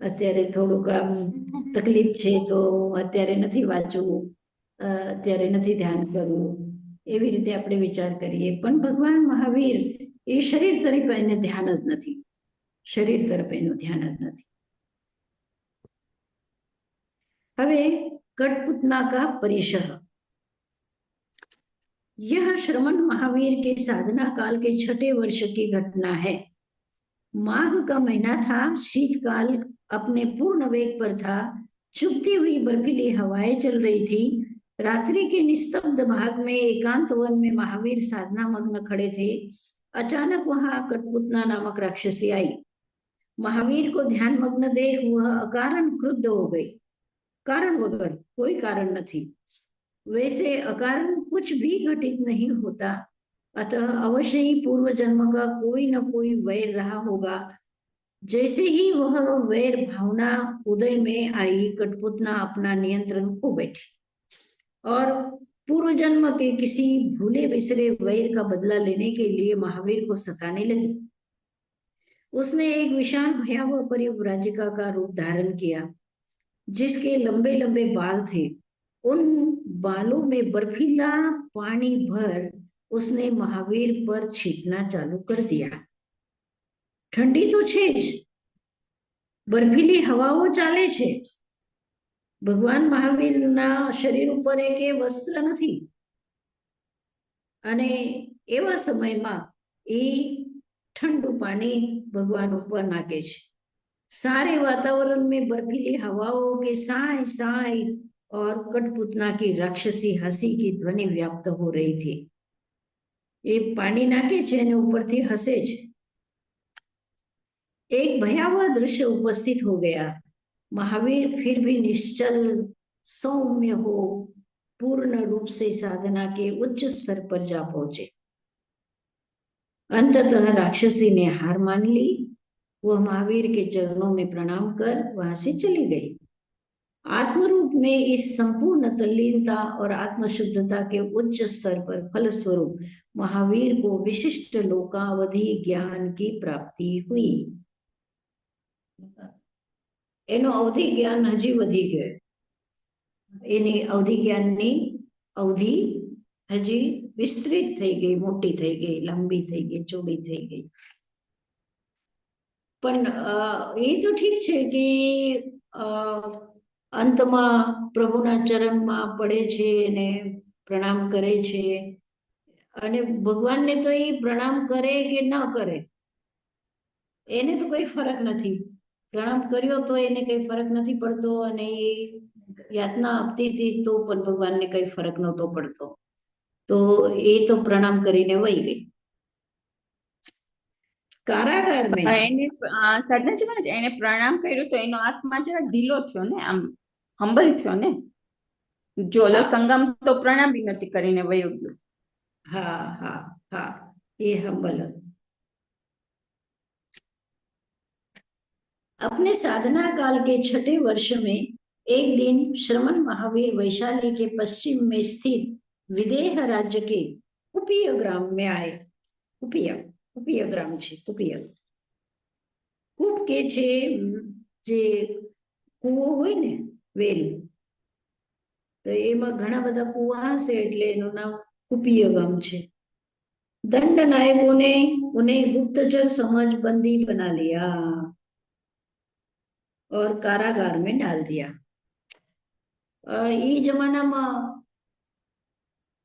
અત્યારે થોડુંક આમ તકલીફ છે તો અત્યારે નથી વાંચવું, અત્યારે નથી ધ્યાન કરવું, એવી રીતે આપણે વિચાર કરીએ. પણ ભગવાન મહાવીર એ શરીર તરફ એને ધ્યાન જ નથી, શરીર તરફ એનું ધ્યાન જ નથી. હવે कठपुतना का परिसर, यह श्रमण महावीर के साधना काल के 6ठे वर्ष की घटना है. माघ का महीना था, शीतकाल अपने पूर्ण वेग पर था, चुभती हुई बर्फीली हवाएं चल रही थी. रात्रि के निस्तब्ध भाग में एकांत वन में महावीर साधना मग्न खड़े थे. अचानक वहां कठपुतना नामक राक्षसी आई. महावीर को ध्यान मग्न देख वह अकारण क्रुद्ध हो गई. कारण वगर, कोई कारण नहीं. वैसे अकारण कुछ भी घटित नहीं होता, अतः अवश्य ही पूर्व जन्म का कोई न कोई वैर रहा होगा. जैसे ही वह वैर भावना उदय में आई, कठपुतना अपना नियंत्रण खो बैठी और पूर्व जन्म के किसी भूले बिसरे वैर का बदला लेने के लिए महावीर को सताने लगी. उसने एक विशाल भयावह परिव्राजिका का रूप धारण किया, जिसके लंबे लंबे बाल थे. उन बालों में बर्फीला पानी भर उसने महावीर पर छींटना चालू कर दिया. ठंडी तो छे ज, बर्फीली हवाओं चाले छे. भगवान महावीर ना शरीर पर एक वस्त्र नहीं, અને એવા સમયમાં એ ठंडू पानी भगवान ऊपर नाके छे। सारे वातावरण में बर्फीली हवाओं के साय साय और कठपुतना की राक्षसी हंसी की ध्वनि व्याप्त हो रही थी। ये पानी नाके छे ने ऊपरथी हसे छे। एक भयावह दृश्य उपस्थित हो गया। महावीर फिर भी निश्चल सौम्य हो पूर्ण रूप से साधना के उच्च स्तर पर जा पहुंचे। अंततः राक्षसी ने हार मान ली। वह महावीर के चरणों में प्रणाम कर वहां से चली गई। आत्मरूप में इस संपूर्ण तल्लीनता और आत्मशुद्धता के उच्च स्तर पर फलस्वरूप महावीर को विशिष्ट लोकावधि ज्ञान की प्राप्ति हुई। एनो अवधि ज्ञान हजी वधी गयो। एनी अवधि ज्ञाननी अवधि हजी विस्तृत થઈ ગઈ, મોટી થઈ ગઈ, લાંબી થઈ ગઈ, ચોડી થઈ ગઈ। પણ એ તો ઠીક છે કે અંતમાં પ્રભુના ચરણમાં પડે છે અને પ્રણામ કરે છે, અને ભગવાનને તો એ પ્રણામ કરે કે ન કરે એને તો કોઈ ફરક નથી। પ્રણામ કર્યો તો એને કઈ ફરક નથી પડતો, અને એ યાતના આપતી હતી તો પણ ભગવાનને કઈ ફરક નહોતો પડતો। તો એ તો પ્રણામ કરીને વહી ગઈ। કારાગાર में એને સાધનાજી મહારાજ એને પ્રણામ કર્યું તો એનો આત્મા જરા ઢીલો થયો ને, આમ હંબલ થયો ને। જો સંગમ તો પ્રણામ બી નથી કરીને વયો ગયો। हाँ हाँ हाँ, ये हम्बल। अपने साधना काल के छठे वर्ष में एक दिन श्रमण महावीर वैशाली के पश्चिम में स्थित विदेह राज्य के कुपिय ग्राम में आए। कुपिय ग्राम छे, कुपिय कूप के छे जे कूवो होय ने वेल, तो एमां घणा बधा कूवा हशे એટલે એનું નામ कुपिय गाम छे। दंड नायकों ने उन्हें गुप्तचर समझ बंदी बना लिया और कारागार में डाल दिया। ई जमाना में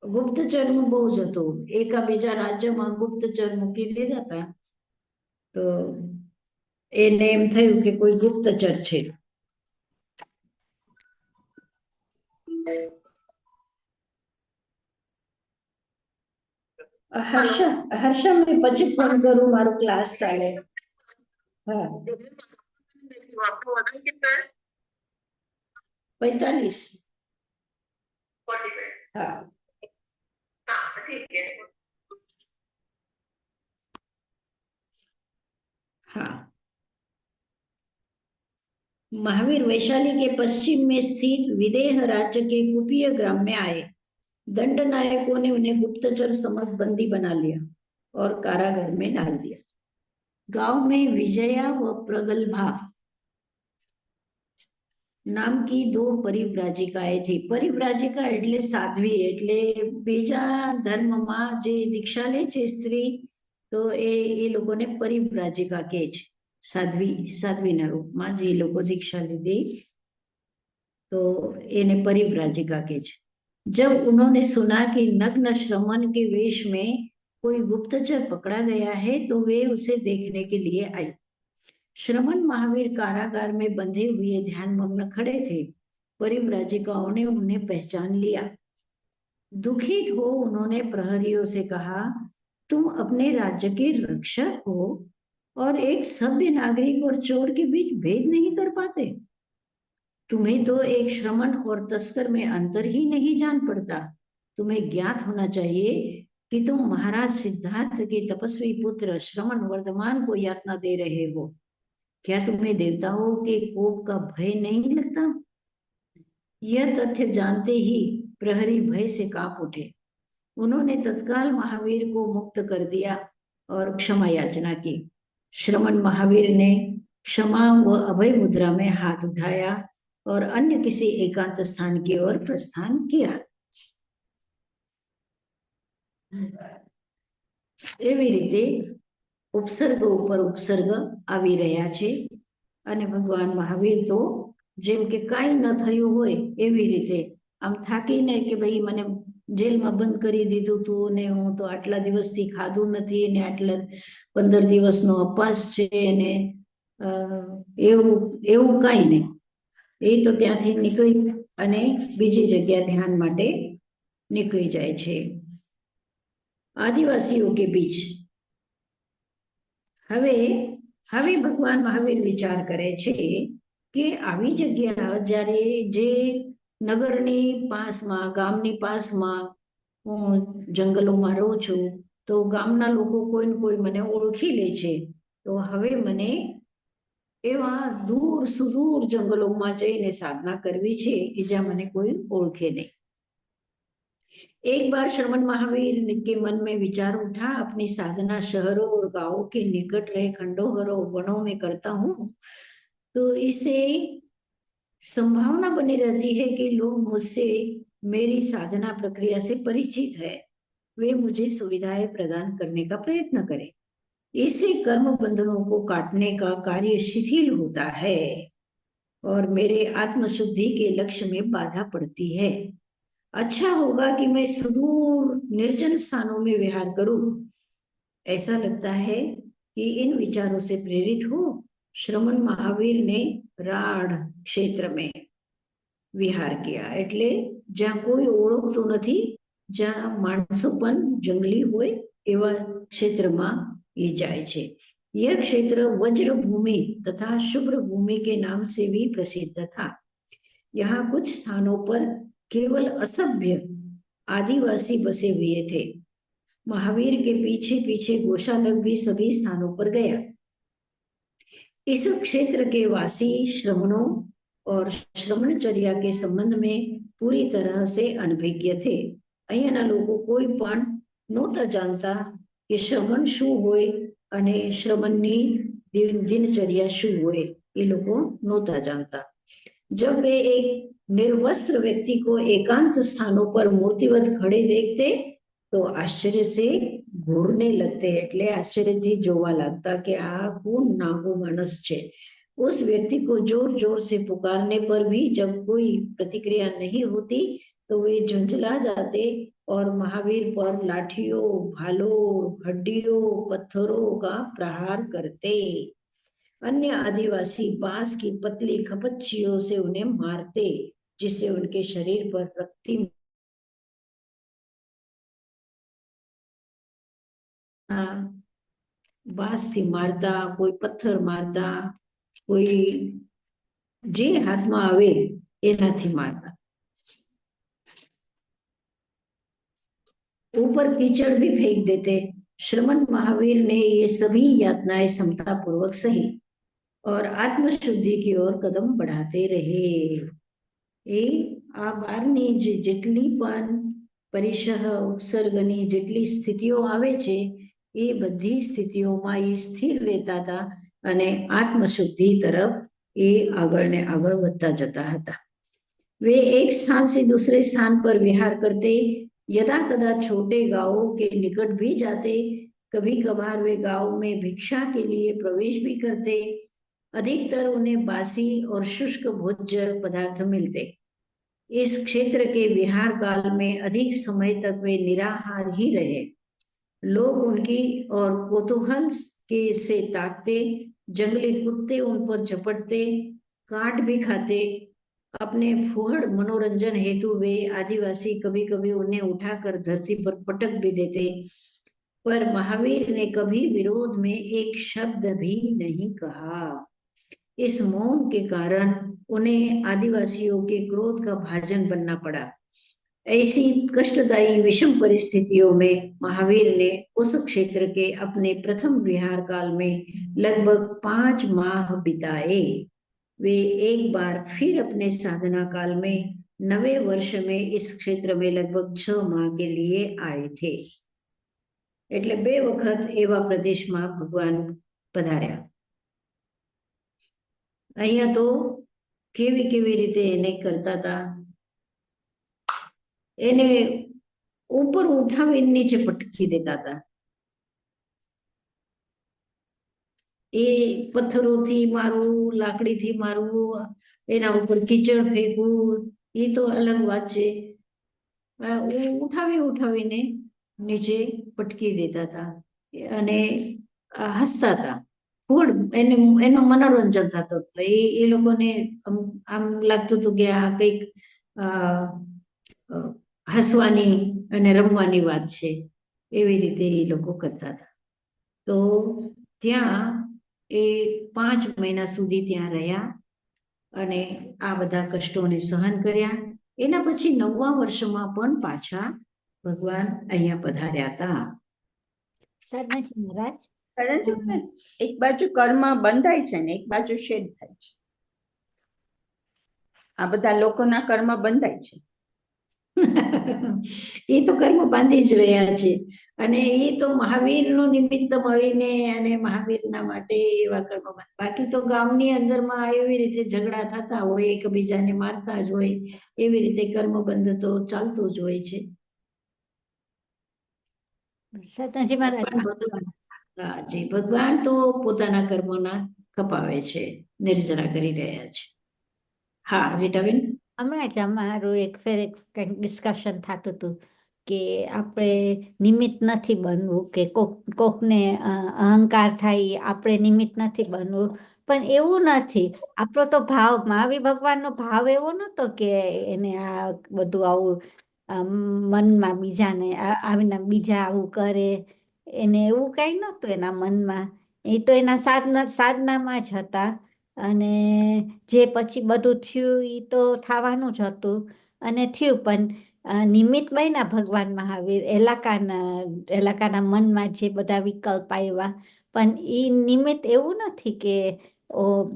गुप्तचर નું બહુ જ હતું। એકા બીજા રાજ્યમાં ગુપ્તચર મૂકી દીધા હતા તો એને એમ થયું કે કોઈ ગુપ્તચર છે। હર્ષા મેં પછી ફોન કરું, મારો ક્લાસ ચાલે। હા 45। हाँ हाँ। महावीर वैशाली के पश्चिम में स्थित विदेह राज्य के कुपिय ग्राम में आए। दंड नायकों ने उन्हें गुप्तचर समझ बंदी बना लिया और कारागार में डाल दिया। गांव में विजया व प्रगल्भा नाम की 2 परिव्राजिकाएं थी। परिव्राजिका એટલે સાધ્વી, એટલે બીજા ધર્મમાં જે દીક્ષા લે છે સ્ત્રી તો એ લોકોને પરિવ્રાજિકા કહે છે। સાધ્વીના રૂપમાં જે લોકો દીક્ષા લીધી તો એને પરિવ્રાजिका કહે છે। जब उन्होंने सुना कि नग्न श्रमण के वेश में कोई गुप्तचर पकड़ा गया है तो वे उसे देखने के लिए आए। श्रमण महावीर कारागार में बंधे हुए ध्यान मग्न खड़े थे। परिव्राजिकाओं ने उन्हें पहचान लिया। दुखित हो उन्होंने प्रहरियों से कहा, तुम अपने राज्य के रक्षक हो और एक सभ्य नागरिक और चोर के बीच भेद नहीं कर पाते। तुम्हें तो एक श्रमण और तस्कर में अंतर ही नहीं जान पड़ता। तुम्हें ज्ञात होना चाहिए कि तुम महाराज सिद्धार्थ के तपस्वी पुत्र श्रमण वर्धमान को यातना दे रहे हो। क्या तुम्हें देवताओं के कोप का भय नहीं लगता? यह तथ्य जानते ही प्रहरी भय से कांप उठे। उन्होंने तत्काल महावीर को मुक्त कर दिया और क्षमा याचना की। श्रमण महावीर ने क्षमा व अभय मुद्रा में हाथ उठाया और अन्य किसी एकांत स्थान की ओर प्रस्थान किया। एवी रीते उपसर्ग ऊपर उपसर्ग આવી રહ્યા છે અને ભગવાન મહાવીર તો જેમ કે કાંઈ ન થયું હોય એવી રીતે આમ થાકીને કે ભાઈ મને જેલમાં બંધ કરી દીધું હતું ને હું તો આટલા દિવસથી ખાધું નથી ને આટલા 15 દિવસનો અપવાસ છે ને એવું એવું કાંઈ નહીં. એ તો ત્યાંથી નીકળી અને બીજી જગ્યા ધ્યાન માટે નીકળી જાય છે. આદિવાસીઓ કે બીચ. હવે ભગવાન મહાવીર વિચાર કરે છે કે આવી જગ્યા જ્યારે જે નગરની પાસમાં, ગામની પાસમાં હું જંગલોમાં રહું છું, તો ગામના લોકો કોઈ ને કોઈ મને ઓળખી લે છે. તો હવે મને એવા દૂર સુદૂર જંગલોમાં જઈને સાધના કરવી છે કે જ્યાં મને કોઈ ओळखे नहीं। एक बार श्रमण महावीर के मन में विचार उठा, अपनी साधना शहरों और गांवों के निकट रहे खंडोहरों वनों में करता हूँ तो इससे संभावना बनी रहती है कि लोग मुझसे मेरी साधना प्रक्रिया से परिचित है, वे मुझे सुविधाएं प्रदान करने का प्रयत्न करें। इससे कर्म बंधनों को काटने का कार्य शिथिल होता है और मेरे आत्मशुद्धि के लक्ष्य में बाधा पड़ती है। अच्छा होगा कि मैं सुदूर निर्जन स्थानों में विहार करूं। ऐसा लगता है कि इन विचारों से प्रेरित हो श्रमण महावीर ने राढ़ क्षेत्र में विहार किया। એટલે જ્યાં કોઈ ઓળખતું નથી, જ્યાં માણસો પણ જંગલી હોય એવા ક્ષેત્રમાં ये जाए छे। यह क्षेत्र वज्र भूमि तथा शुभ्र भूमि के नाम से भी प्रसिद्ध था। यहाँ कुछ स्थानों पर केवल असभ्य आदिवासी बसे हुए थे। महावीर के पीछे पीछे गोशालक भी सभी स्थानों पर गया। इस क्षेत्र के वासी श्रमणों और श्रमणचर्या के संबंध में पूरी तरह से अनभिज्ञ थे। અહીંયાના લોકો કોઈ પણ નહોતા જાણતા કે શ્રમણ શું હોય અને શ્રમણની દિનચર્યા શું હોય, એ લોકો નહોતા जानता। जब वे एक निर्वस्त्र व्यक्ति को एकांत स्थानों पर मूर्तिवत खड़े देखते तो आश्चर्य से घूरने लगते। એટલે આશ્ચર્યથી જોવા लागता कि आ कौन नागो मानस छे। उस व्यक्ति को जोर जोर से पुकारने पर भी जब कोई प्रतिक्रिया नहीं होती तो वे झुंझला जाते और महावीर पर लाठियों, भालों, हड्डियों, पत्थरों का प्रहार करते। अन्य आदिवासी बांस की पतली खपच्चियों से उन्हें मारते, जिससे उनके शरीर पर रक्ति बांस थी मारता, कोई पत्थर मारता, कोई जे हाथ में आवे एनाथी मारता। ऊपर कीचड़ भी फेंक देते। श्रमण महावीर ने ये सभी यातनाएं समता पूर्वक सही और आत्मशुद्धि की ओर कदम बढ़ाते रहे। ए आ बारनी जेटली पण परिशह उपसर्गनी जेटली स्थितिओ आवे छे ए बधी स्थितिओमां ए स्थिर रहता था अने आत्मशुद्धि तरफ ए आगळ ने आगळ वधता जता हता। वे एक स्थान से दूसरे स्थान पर विहार करते, यदा कदा छोटे गांवों के निकट भी जाते, कभी कभार वे गांव में भिक्षा के लिए प्रवेश भी करते। अधिकतर उन्हें बासी और शुष्क भोज्य पदार्थ मिलते। इस क्षेत्र के विहार काल में अधिक समय तक वे निराहार ही रहे। लोग उनकी और कौतूहल के से ताकते, जंगली कुत्ते उन पर झपटते, काट भी खाते। अपने फुहड़ मनोरंजन हेतु वे आदिवासी कभी कभी उन्हें उठाकर धरती पर पटक भी देते, पर महावीर ने कभी विरोध में एक शब्द भी नहीं कहा। इस मौन के कारण उन्हें आदिवासियों के क्रोध का भाजन बनना पड़ा। ऐसी कष्टदायी विषम परिस्थितियों में महावीर ने उस क्षेत्र के अपने प्रथम विहार काल में लगभग 5 माह बिताए। वे एक बार फिर अपने साधना काल में 9वें वर्ष में इस क्षेत्र में लगभग 6 माह के लिए आए थे। એટલે 2 વખત એવા પ્રદેશમાં ભગવાન પધાર્યા। અહીંયા તો કેવી રીતે એને કરતા હતા, એને ઉપર ઉઠાવી નીચે પટકી દેતા હતા। એ પથ્થરોથી મારવું, લાકડીથી મારવું, એના ઉપર કીચડ ફેંકવું, એ તો અલગ વાત છે, ઉઠાવીને નીચે પટકી દેતા હતા અને હસતા હતા. એનો મનોરંજન થતો હતો. એ લોકોને આમ લાગતું હતું કે આ કંઈક હસવાની અને રમવાની વાત છે, એવી રીતે એ લોકો કરતા હતા. તો ત્યાં એ 5 મહિના સુધી ત્યાં રહ્યા અને આ બધા કષ્ટોને સહન કર્યા. એના પછી 9મા વર્ષમાં પણ પાછા ભગવાન અહીંયા પધાર્યા હતા. સાધનાજી મહારાજ, સાધનાજી, એક બાજુ કર્મ બંધાય છે ને એક બાજુ શેડ થાય છે. આ બધા લોકોના કર્મ બંધાય છે. એ તો કર્મ બાંધી જ રહ્યા છે અને એ તો મહાવીરનું નિમિત્ત મળીને અને મહાવીરના માટે એવા કર્મ બાકી તો ગામની અંદરમાં એવી રીતે ઝઘડા થતા હોય, એકબીજાને મારતા જ હોય, એવી રીતે કર્મબંધ તો ચાલતું જ હોય છે. સાધનાજી મહારાજ, ભગવાન તો પોતાના કર્મોના કપાવે છે, નિર્જરા કરી રહ્યા છે. હા રીટાબેન, હમણાં જ અમારું એક કંઈક ડિસ્કશન થતું હતું કે આપણે નિમિત્ત નથી બનવું, કે કોકને અહંકાર થાય આપણે નિમિત્ત નથી બનવું. પણ એવું નથી. આપણો તો ભાવ, મહાવીર ભગવાનનો ભાવ એવો નહોતો કે એને આ બધું આવું મનમાં બીજાને આવીને બીજા આવું કરે, એને એવું કઈ નહોતું એના મનમાં. એ તો એના સાધનામાં જ હતા અને જે પછી બધું થયું એ તો થવાનું જ હતું અને થયું. પણ નિમિત્ત બન્યા ભગવાન મહાવીર એલાકાના મનમાં જે બધા વિકલ્પ આવ્યા. પણ એ નિમિત્ત એવું નથી કે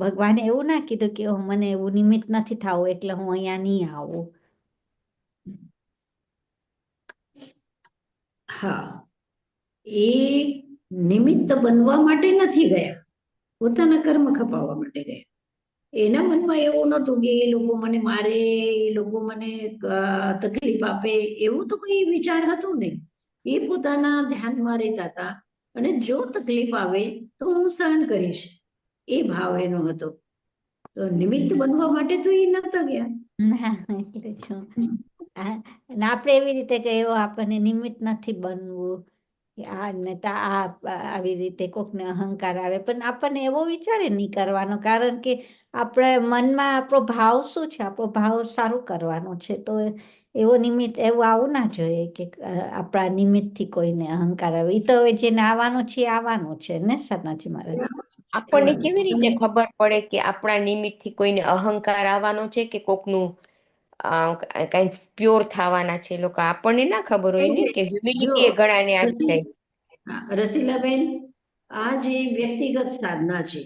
ભગવાને એવું ના કીધું કે મને એવું નિમિત્ત નથી થવું એટલે હું અહીંયા નહીં આવું. હા, એ નિમિત્ત બનવા માટે નથી ગયા, પોતાના કર્મ ખપાવવા માટે ગયા. એના મનમાં એવું નહોતું કે એ લોકો મને મારે, એ લોકો મને તકલીફ આપે, એવું તો કોઈ વિચાર હતો નહીં. એ પોતાના ધ્યાનમાં રહેતા હતા અને જો તકલીફ આવે તો હું સહન કરીશ, એ ભાવ એનો હતો. તો નિમિત્ત બનવા માટે તો એ નહોતા ગયા. એટલે શું આપણે એવી રીતે કહ્યું આપણને નિમિત્ત નથી બનવું, આવી રીતે કોકને અહંકાર આવે, પણ આપણને એવો વિચારે નહીં કરવાનો. કારણ કે આપણે મનમાં આપણો ભાવ શું છે, આપણો ભાવ સારું કરવાનો છે. તો એવો નિમિત્ત એવું આવું ના જોઈએ કે આપણા નિમિત્તથી કોઈને અહંકાર આવે. એ તો હવે જેને આવવાનું છે આવવાનું છે ને સાધનાજી મહારાજ. આપણને કેવી રીતે ખબર પડે કે આપણા નિમિત્તથી કોઈને અહંકાર આવવાનો છે કે કોકનું કઈ પ્યોર થવાના છે લોકો? આપણને ના ખબર હોય ને, કે હ્યુમિલિટી એ ઘણાને આવી જાય. રસીલાબેન, આ જે વ્યક્તિગત સાધના છે,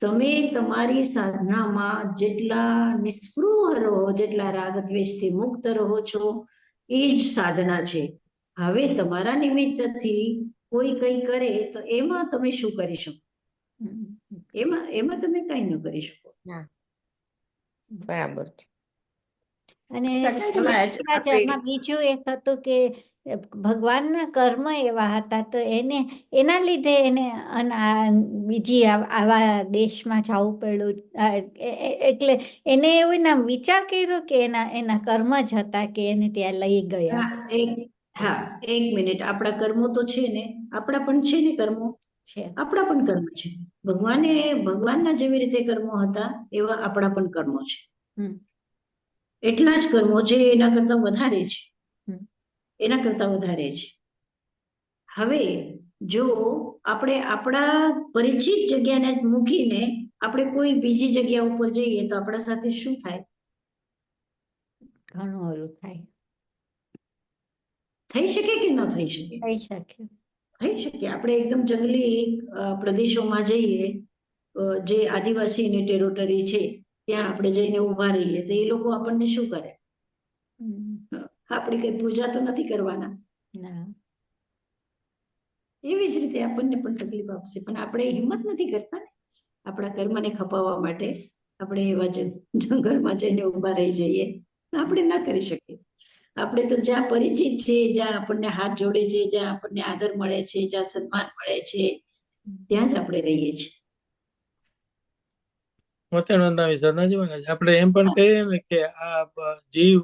તમે તમારી સાધનામાં જેટલા નિસ્પૃહ રહો, જેટલા રાગ દ્વેષથી મુક્ત રહો છો, એ જ સાધના છે. હવે તમારા નિમિત્તથી કોઈ કંઈ કરે તો એમાં તમે શું કરી શકો? એમાં તમે કઈ ન કરી શકો. બરાબર છે. અને સાધનાજી એમાં બીજું એક હતું કે ભગવાનના કર્મ એવા હતા, તો એના લીધે એને બીજી આવા દેશમાં જવું પડ્યું. એટલે એને એવું એના વિચાર કર્યો કે એના કર્મ જ હતા કે એને ત્યાં લઈ ગયા. એક મિનિટ, આપણા કર્મો તો છે ને, આપણા પણ છે ને કર્મો, આપણા પણ કર્મ છે. ભગવાનના જેવી રીતે કર્મો હતા એવા આપણા પણ કર્મો છે. એટલા જ કર્મો છે, એના કરતા વધારે છે, એના કરતા વધારે છે. હવે જો આપણે આપણા પરિચિત જગ્યાને મૂકીને આપણે કોઈ બીજી જગ્યા ઉપર જઈએ તો આપણા સાથે શું થાય? ઘણું ઓલું થાય. થઈ શકે કે ન થઈ શકે? થઈ શકે. થઈ શકે. આપણે એકદમ જંગલી પ્રદેશોમાં જઈએ, જે આદિવાસી ટેરોટરી છે, ત્યાં આપણે જઈને ઉભા રહીએ તો એ લોકો આપણને શું કરે? આપણે કઈ પૂજા તો નથી કરવાના. એવી જ રીતે આપણને પણ તકલીફ આપશે, પણ આપણે હિંમત નથી કરતા ને આપણા કર્મને ખપાવવા માટે. આપણે એવા જંગલમાં જઈને ઉભા રહી જઈએ, આપણે ના કરી શકીએ. આપણે તો જ્યાં પરિચિત છે, જ્યાં આપણને હાથ જોડે છે, જ્યાં આપણને આદર મળે છે, જ્યાં સન્માન મળે છે, ત્યાં જ આપણે રહીએ છીએ. આપણે એમ પણ કહીએ ને કે આ જીવ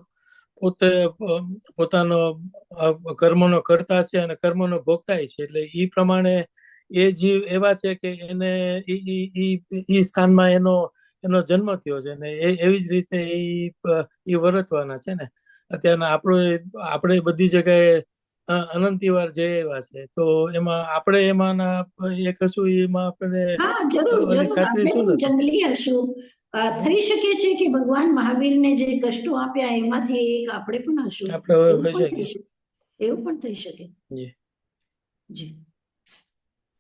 પોતે પોતાનો કર્મનો કરતા છે અને કર્મનો ભોગતા છે. એટલે એ પ્રમાણે એ જીવ એવા છે કે એને ઈ સ્થાનમાં એનો જન્મ થયો છે ને એવી જ રીતે એ વર્તવાના છે ને. અત્યારના આપણે બધી જગ્યાએ અનંતી વાર જઈ આવ્યા છે, તો એમાં આપણે એમાંના એક હશું એમાં આપણે હા, જરૂર ઓલી જરૂર ખાતરી આપણે શું પણ નથી. જંગલી હશું. થઈ શકે છે કે ભગવાન મહાવીરને જે કષ્ટો આપ્યા એમાંથી એક આપણે પણ હશું. આપણે એવું હોઈ પણ થઈ શકીએ. શકે. એવું પણ થઈ શકે. જી. જી.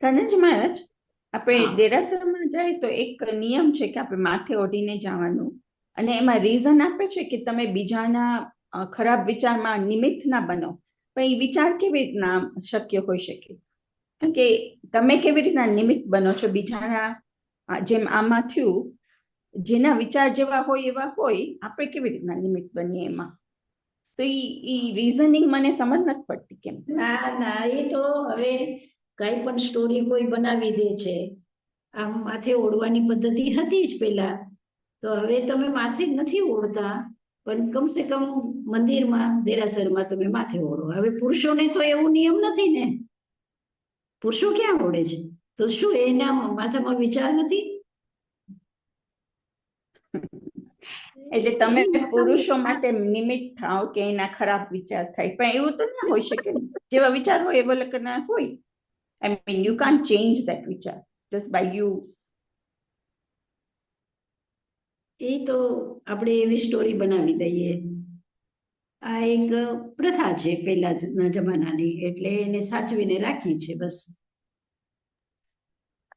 સનજ મહારાજ, આપણે હા. દેરાસરમાં જાય તો એક નિયમ છે કે આપણે માથે ઓઢીને જવાનું, અને એમાં રીઝન આપે છે કે તમે બીજાના ખરાબ વિચારમાં નિમિત્ત ના બનો. પણ એ વિચાર કેવી રીતના શક્ય હોઈ શકે? કારણ કે તમે કેવી રીતના નિમિત્ત બનો છો બીજાના, જેમ આમાં થયું, જેના વિચાર જેવા હોય એવા હોય, આપણે કેવી રીતના નિમિત્ત બનીએ એમાં? તો ઈ રીઝનિંગ મને સમજ નથી પડતી કેમ. ના ના, એ તો હવે કઈ પણ સ્ટોરી કોઈ બનાવી દે છે. આમ માથે ઓઢવાની પદ્ધતિ હતી જ પેલા, તો હવે તમે માથે નથી ઓઢતા, પણ કમસે કમ મંદિરમાં દેરાસરમાં તમે માથે ઓઢો. હવે પુરુષોને તો એવું નિયમ નથી ને, પુરુષો ક્યાં ઓઢે છે? તો શું એના માથામાં વિચાર નથી? એટલે તમે એ પુરુષો માટે નિમિત્ત થાવ કે એના ખરાબ વિચાર થાય, પણ એવું તો ના હોઈ શકે ને. જેવા વિચાર હોય એવા લગ્ન હોય. I mean, you can't change that વિચાર just by you. એ તો આપણે એવી સ્ટોરી બનાવી દઈએ. આ એક પ્રથા છે પહેલાના જમાનાની, એટલે એને સાચવીને રાખી છે બસ.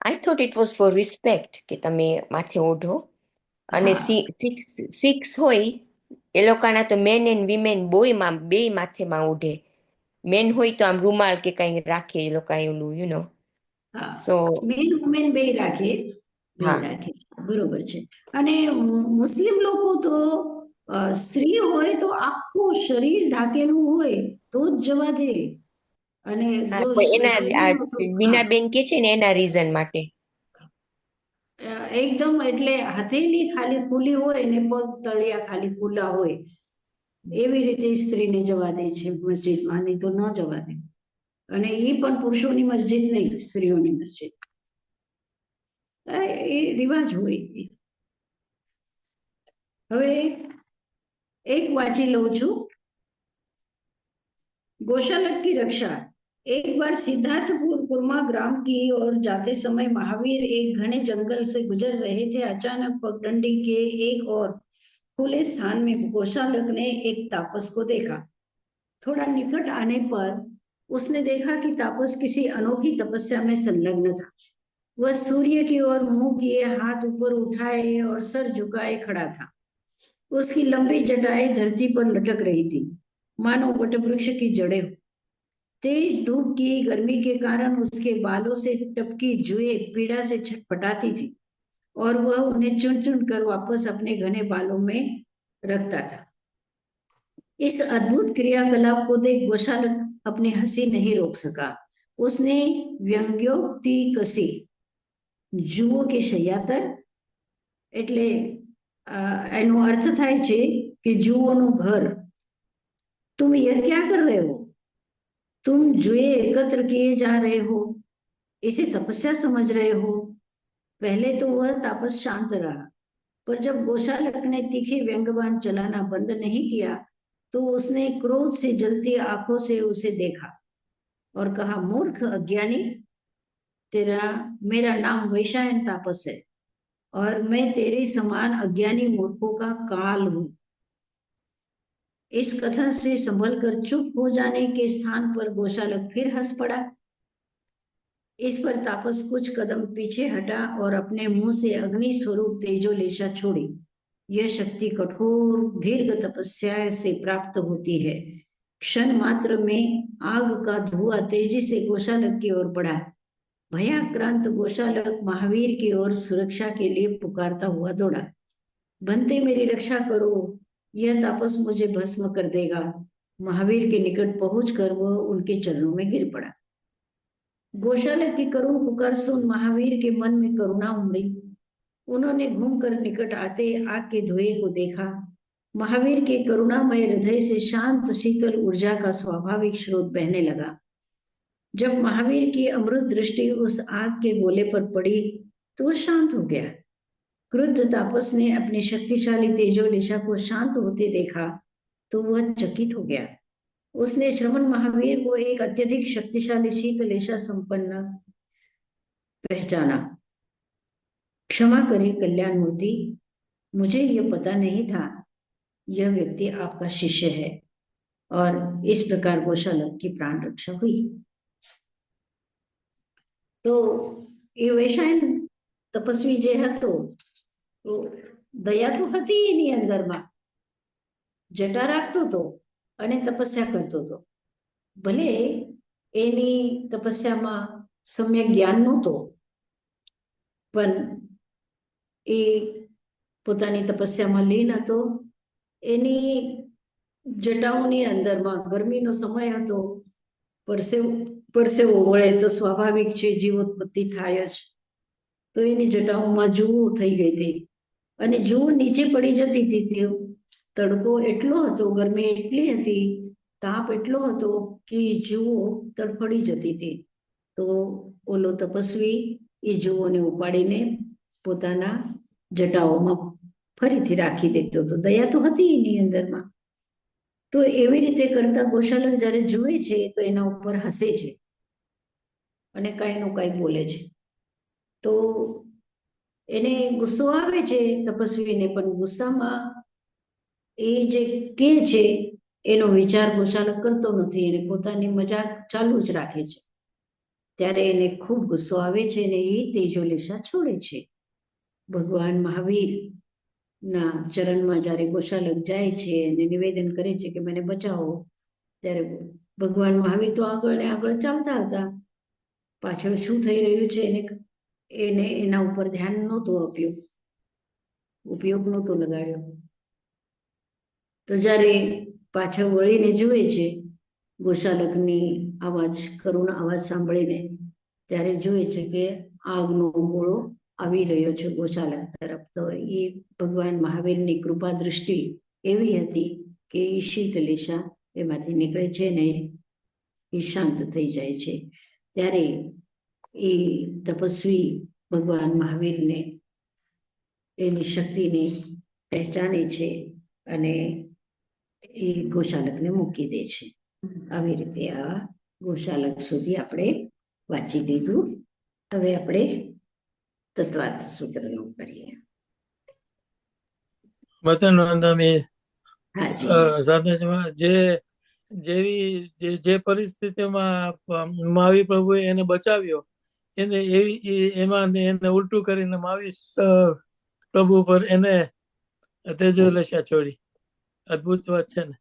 I thought it was for respect કે તમે માથે ઓઢો. અને સિક્સ હોય એ લોકોના તો મેન એન્ડ વિમેન બોયમાં બે માથેમાં ઓઢે. મેન હોય તો આમ રૂમાલ કે કઈ રાખે એ લોકો એલું યુ સો મેન વુમેન બે રાખે. બરોબર છે. અને મુસ્લિમ લોકો તો સ્ત્રી હોય તો આખું શરીર ઢાકેલું હોય તો જ જવા દે. અને જો એના બીનાબેન કે છે ને એના રીઝન માટે એકદમ, એટલે હથેળી ખાલી ખુલ્લી હોય ને પગ તળિયા ખાલી ખુલ્લા હોય, એવી રીતે સ્ત્રીને જવા દે છે મસ્જિદમાં, નહીં તો ન જવા દે. અને એ પણ પુરુષોની મસ્જિદ નહીં, સ્ત્રીઓની મસ્જિદ. એ રિવાજ હોય. હવે એક વાંચી લઉં છું. गौशालक की रक्षा। एक बार सिद्धार्थपुर ग्राम की ओर जाते समय महावीर एक घने जंगल से गुजर रहे थे। अचानक पगडंडी के एक और खुले स्थान में गौशालक ने एक तापस को देखा। थोड़ा निकट आने पर उसने देखा कि तापस किसी अनोखी तपस्या में संलग्न था। वह सूर्य की ओर मुंह किए, हाथ ऊपर उठाए और सर झुकाए खड़ा था। उसकी लंबी जटाएं धरती पर लटक रही थी, मानो वटवृक्ष की जड़ें। तेज धूप की गर्मी के कारण उसके बालों से टपकी जुएं पीड़ा से छटपटाती थी और वह उन्हें चुन चुन कर वापस अपने घने बालों में रखता था। इस अद्भुत क्रियाकलाप को देख गौशालक अपनी हंसी नहीं रोक सका। उसने व्यंग्योक्ति कसी। जुओ के शैयातर એટલે એનો અર્થ થાય છે કે જુઓનું ઘર। तुम यह क्या कर रहे हो? तुम जुए एकत्र किए जा रहे हो, इसे तपस्या समझ रहे हो? पहले तो वह तापस शांत रहा, पर जब गौशालक ने तीखे व्यंग्यबाण चलाना बंद नहीं किया तो उसने क्रोध से जलती आंखों से उसे देखा और कहा, मूर्ख अज्ञानी, मेरा नाम वैशायन तापस है और मैं तेरे समान अज्ञानी मूर्खों का काल हूं। इस कथन से संभल कर चुप हो जाने के स्थान पर गौशालक फिर हंस पड़ा। इस पर तापस कुछ कदम पीछे हटा और अपने मुंह से अग्नि स्वरूप तेजोलेशा छोड़ी। यह शक्ति कठोर दीर्घ तपस्या से प्राप्त होती है। क्षण मात्र में आग का धुआं तेजी से गौशालक की ओर बढ़ा। भयाक्रांत गौशालक महावीर की ओर सुरक्षा के लिए पुकारता हुआ दौड़ा। बनते मेरी रक्षा करो, यह तापस मुझे भस्म कर देगा। महावीर के निकट पहुंचकर वह उनके चरणों में गिर पड़ा। गौशालक की करुण पुकार सुन महावीर के मन में करुणा उमड़ी। उन्होंने घूमकर निकट आते आग के धुएं को देखा। महावीर के करुणामय हृदय से शांत शीतल ऊर्जा का स्वाभाविक स्रोत बहने लगा। जब महावीर की अमृत दृष्टि उस आग के गोले पर पड़ी तो वह शांत हो गया। क्रुद्ध तापस ने अपनी शक्तिशाली तेजोलिशा को शांत होते देखा तो वह चकित हो गया। उसने श्रमण महावीर को एक अत्यधिक शक्तिशाली शीतलेशा संपन्न पहचाना। क्षमा करें कल्याण मूर्ति, मुझे यह पता नहीं था यह व्यक्ति आपका शिष्य है। और इस प्रकार गोशालक की प्राण रक्षा हुई। तो એ વૈશાયન તપસ્વી જે હતો તો દયા તો હતી એની અંદરમાં, જટા રાખતો હતો અને તપસ્યા કરતો હતો. ભલે એની તપસ્યામાં સમ્યક જ્ઞાન નહોતો, પણ એ પોતાની તપસ્યામાં લીન હતો. એની જટાઓની અંદરમાં ગરમીનો સમય હતો, પરસેવો વળે તો સ્વાભાવિક છે, જીવોત્પત્તિ થાય જ. તો એની જટાઓમાં જુઓ થઈ ગઈ હતી અને જુઓ નીચે પડી જતી હતી. તે તડકો એટલો હતો, ગરમી એટલી હતી, તાપ એટલો હતો કે જુઓ તડફડી જતી હતી. તો ઓલો તપસ્વી એ જુઓને ઉપાડીને પોતાના જટાઓમાં ફરીથી રાખી દેતો હતો. દયા તો હતી એની અંદરમાં. તો એવી રીતે કરતા ગોશાલક જ્યારે જુએ છે તો એના ઉપર હસે છે અને કાંઈ નું કાંઈ બોલે છે. તો એને ગુસ્સો આવે છે તપસ્વીને, પણ ગુસ્સામાં એ જે કે છે એનો વિચાર ગોશાલક કરતો નથી, એને પોતાની મજાક ચાલુ જ રાખે છે. ત્યારે એને ખૂબ ગુસ્સો આવે છે અને એ તેજોલિશા છોડે છે. ભગવાન મહાવીર ના ચરણમાં જ્યારે ગોશાલક જાય છે અને નિવેદન કરે છે કે મને બચાવો, ત્યારે ભગવાન મહાવીર તો આગળ ને આગળ ચાલતા હતા. પાછળ શું થઈ રહ્યું છે એને એના ઉપર ધ્યાન નહોતું આપ્યું, ઉપયોગ નહોતો લગાડ્યો. તો જ્યારે પાછળ વળીને જુએ છે ગોશાલકની આવાજ, કરુણ આવાજ સાંભળીને, ત્યારે જુએ છે કે આગનો ગોળો આવી રહ્યો છે ગોશાલક તરફ. તો એ ભગવાન મહાવીરની કૃપા દૃષ્ટિ એવી હતી કે એ શીતલેશા એમાંથી નીકળે છે ને એ શાંત થઈ જાય છે. ત્યારે એ તપસ્વી ભગવાન મહાવીરને એની શક્તિને પહેચાને છે અને એ ગોશાલકને મૂકી દે છે. આવી રીતે આ ગોશાલક સુધી આપણે વાંચી લીધું. હવે આપણે તત્વાર્થ સૂત્રનું કરીએ. સાધનાજીમાં જે પરિસ્થિતિમાં મહાવીર પ્રભુએ એને બચાવ્યો, એને એમાં એને ઉલટું કરીને મહાવીર પ્રભુ પર એને તેજોલિશા છોડી. અદભુત વાત છે ને.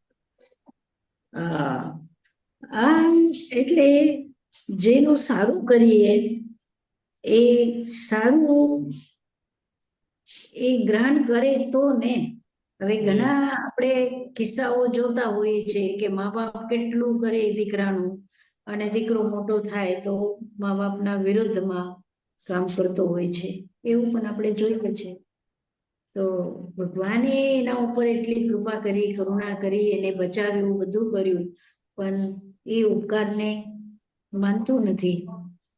એટલે જેનું સારું કરીએ એ સારું એ ગ્રહણ કરે તો ને. હવે ઘણા આપણે કિસ્સાઓ જોતા હોઈએ છીએ કે મા બાપ કેટલું કરે દીકરાનું, અને દીકરો મોટો થાય તો મા બાપના વિરુદ્ધમાં કામ કરતો હોય છે. એવું પણ આપણે જોયું છે. તો ભગવાને એના ઉપર એટલી કૃપા કરી, કરુણા કરી, એને બચાવ્યું, બધું કર્યું, પણ એ ઉપકારને માનતું નથી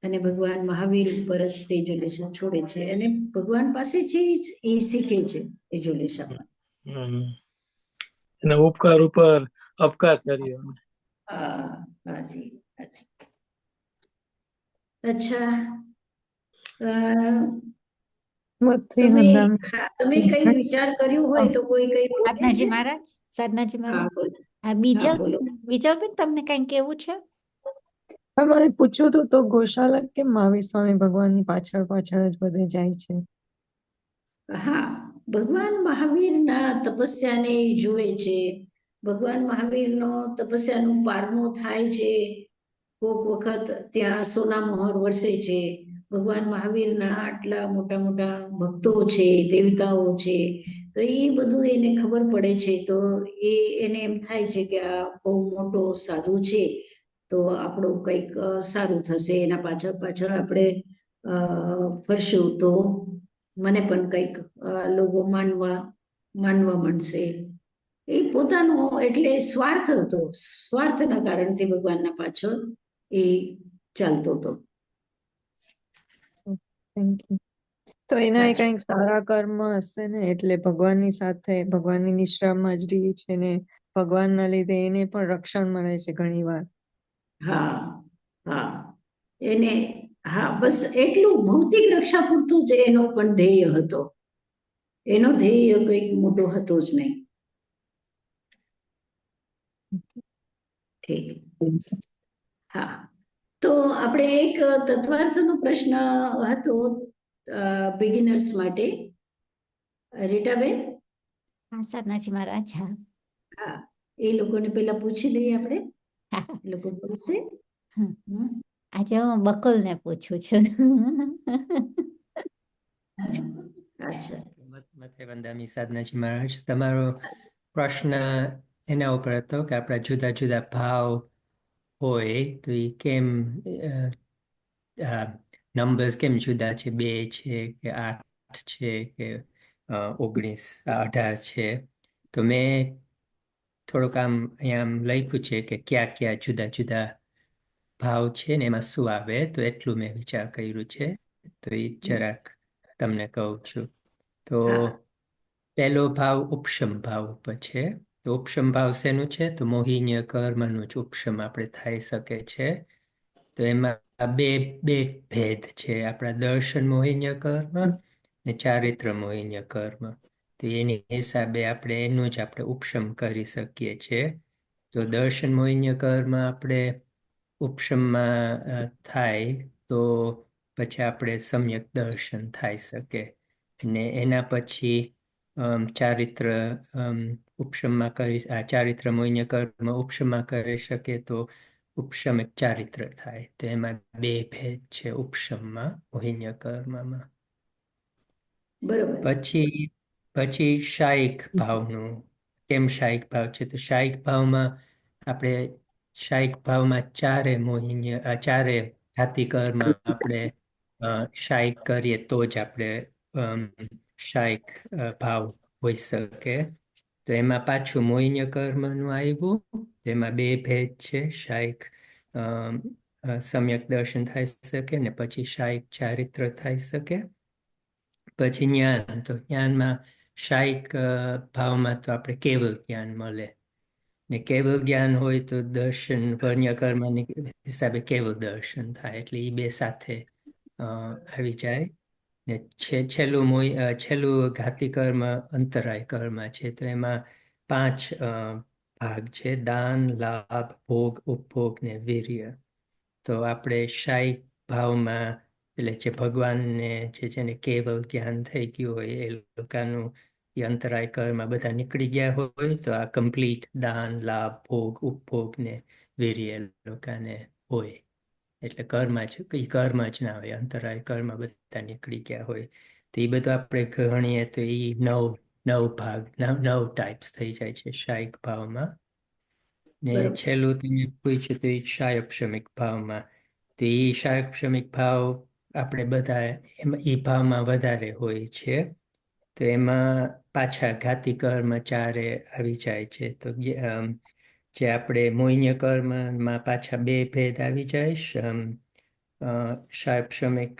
અને ભગવાન મહાવીર ઉપર જ તેજોલિશા છોડે છે અને ભગવાન પાસેથી જ એ શીખે છે તેજોલિશા. એના ઉપકાર ઉપર અપકાર કર્યો. હાજી. અચ્છા, તમે કઈ વિચાર કર્યું હોય તો કોઈ કઈ સાધનાજી મહારાજ, સાધનાજી મહારાજ, બીજાબેન તમને કઈ કેવું છે? મારે પૂછવું હતું તો ગોશાલક કે મહાવીર સ્વામી ભગવાનની પાછળ પાછળ જ બધે જાય છે? હા, ભગવાન મહાવીરના તપસ્યાને જુએ છે. ભગવાન મહાવીરનો તપસ્યાનું પારણું થાય છે. કોક વખત ત્યાં સોના મોહર વરસે છે. ભગવાન મહાવીરના આટલા મોટા મોટા ભક્તો છે, દેવતાઓ છે, તો એ બધું એને ખબર પડે છે. તો એને એમ થાય છે કે આ બહુ મોટો સાધુ છે, તો આપણું કંઈક સારું થશે. એના પાછળ પાછળ આપણે ફરશું તો મને પણ કંઈક લોકો માનવા માંડશે. એ પોતાનો એટલે સ્વાર્થ હતો, સ્વાર્થના કારણથી ભગવાનના પાછળ એ ચાલતો હતો. Thank you. તો એના અચ્છા. કંઈક સારા કર્મ હશે ને, એટલે ભગવાનની સાથે ભગવાનની નિશ્રામાં જ રહે છે ને ભગવાનના લીધે એને પણ રક્ષણ મળે છે ઘણી વાર. હા હા એને હા બસ એટલું ભૌતિક રક્ષા પૂરતું જ એનો પણ ધ્યેય હતો. એનો ધ્યેય કંઈક મોટો હતો જ નહીં. ઠીક. હા, તો આપણે એક તત્વાર્થનો પ્રશ્ન હતો બિગિનર્સ માટે. રીટાબેન, હા સાધનાજી મહારાજ. હા હા, એ લોકોને પેલા પૂછી લઈએ આપણે. એ લોકો પૂછશે. હમ. આજે હું બકુલને પૂછું છું. અચ્છા. મતે વંદામી સાધનાજી મહારાજ, તમારો પ્રશ્ન એના ઉપર હતો કે આપણા જુદા જુદા ભાવ હોય તો એ કેમ નંબર્સ કેમ જુદા છે, 2 છે કે 8 છે કે 19 18 છે. તો મેં થોડુંક અહીંયા લખ્યું છે કે ક્યાં ક્યાં જુદા જુદા ભાવ છે ને એમાં શું આવે, તો એટલું મેં વિચાર કર્યું છે, તો એ જરાક તમને કહું છું. તો પહેલો ભાવ ઉપશમ ભાવ ઉપર છે. તો ઉપશમ ભાવ શેનું છે? તો મોહિનીય કર્મનું જ ઉપશમ આપણે થઈ શકે છે. તો એમાં બે ભેદ છે, આપણા દર્શન મોહિનીય કર્મ ને ચારિત્ર મોહિનીય કર્મ. તો એની હિસાબે આપણે એનું જ આપણે ઉપશમ કરી શકીએ છીએ. તો દર્શન મોહિનીય કર્મ આપણે ઉપશમમાં થાય તો પછી આપણે સમ્યક દર્શન થઈ શકે, ને એના પછી ચારિત્ર ઉપશમમાં ચારિત્ર મોહિનીય કર્મ ઉપશમમાં કરી શકે તો ઉપશમિક ચારિત્ર થાય. તો એમાં 2 ભેદ છે ઉપશમમાં મોહિનીય કર્મમાં. બરોબર. પછી શાયિક ભાવનું. કેમ શાયિક ભાવ છે? તો શાયિક ભાવમાં આપણે ચારે જાતિ કર્મ આપણે શાયિક કરીએ તો જ આપણે શાયિક ભાવ હોઈ શકે. તો એમાં પાછું મોહિનીય કર્મનું આવ્યું, તેમાં 2 ભેદ છે, શાયિક સમ્યક દર્શન થઈ શકે ને પછી શાયિક ચારિત્ર થઈ શકે. પછી જ્ઞાન. તો જ્ઞાનમાં શાયિક ભાવમાં તો આપણે કેવલ જ્ઞાન મળે, ને કેવલ જ્ઞાન હોય તો દર્શન વર્ણ્ય કર્મની હિસાબે કેવલ દર્શન થાય, એટલે એ 2 સાથે આવી જાય. ને છેલ્લું ઘાતી કર્મ અંતરાય કર્મ છે. તો એમાં 5 ભાગ છે, દાન, લાભ, ભોગ, ઉપભોગ ને વીર્ય. તો આપણે શાયિક ભાવમાં એટલે જે ભગવાનને જેને કેવલ જ્ઞાન થઈ ગયું હોય એ લોકોનું અંતરાય કર્મ બધા નીકળી ગયા હોય તો આ કમ્પ્લીટ દાન, લાભ, ભોગ, ઉપભોગ ને વીર્ય લોકોને હોય. એટલે કર્મ જ ના હોય, અંતરાય કર્મ બધા નીકળી ગયા હોય. તો એ બધું આપણે ગણીએ તો એ 9 ટાઈપ્સ થઈ જાય છે શાયિક ભાવમાં. ને છેલ્લું તમે પૂછ્યું તો એ શાયપશમિક ભાવમાં. તો એ શાયપશમિક ભાવ આપણે બધા એ ભાવમાં વધારે હોય છે. તો એમાં પાછા ઘાતી કર્મ ચારે આવી જાય છે. તો જે આપણે મોહિનીય કર્મમાં પાછા 2 ભેદ આવી જાય, શાયપશમિક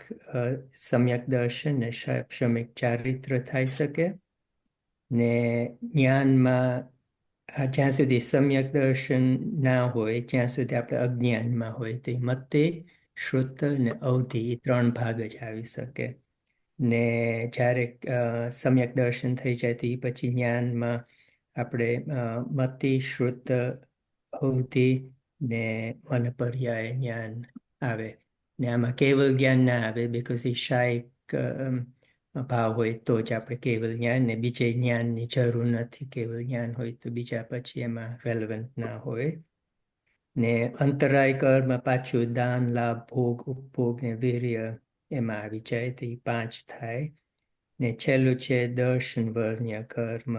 સમ્યક દર્શન ને શાયપશમિક ચારિત્ર થઈ શકે. ને જ્ઞાનમાં જ્યાં સુધી સમ્યક દર્શન ના હોય ત્યાં સુધી આપણે અજ્ઞાનમાં હોય, તો મતે, શ્રુત ને અવધિ એ 3 ભાગ જ આવી શકે. ને જ્યારે સમ્યક દર્શન થઈ જાય તો એ પછી જ્ઞાનમાં આપણે મતિ, શ્રુત, અવધિ ને મન પર્યાય જ્ઞાન આવે. ને આમાં કેવલ જ્ઞાન ના આવે, બીકોઝ એ શાયિક ભાવ હોય તો જ આપણે કેવલ જ્ઞાન, ને બીજે જ્ઞાનની જરૂર નથી. કેવલ જ્ઞાન હોય તો બીજા પછી એમાં રેલેવન્ટ ના હોય. ને અંતરાય કર્મ પાછું દાન, લાભ, ભોગ, ઉપભોગ ને વીર્ય એમાં આવી જાય, તો એ 5 થાય. ને છેલ્લું છે દર્શન વર્ણ્ય કર્મ.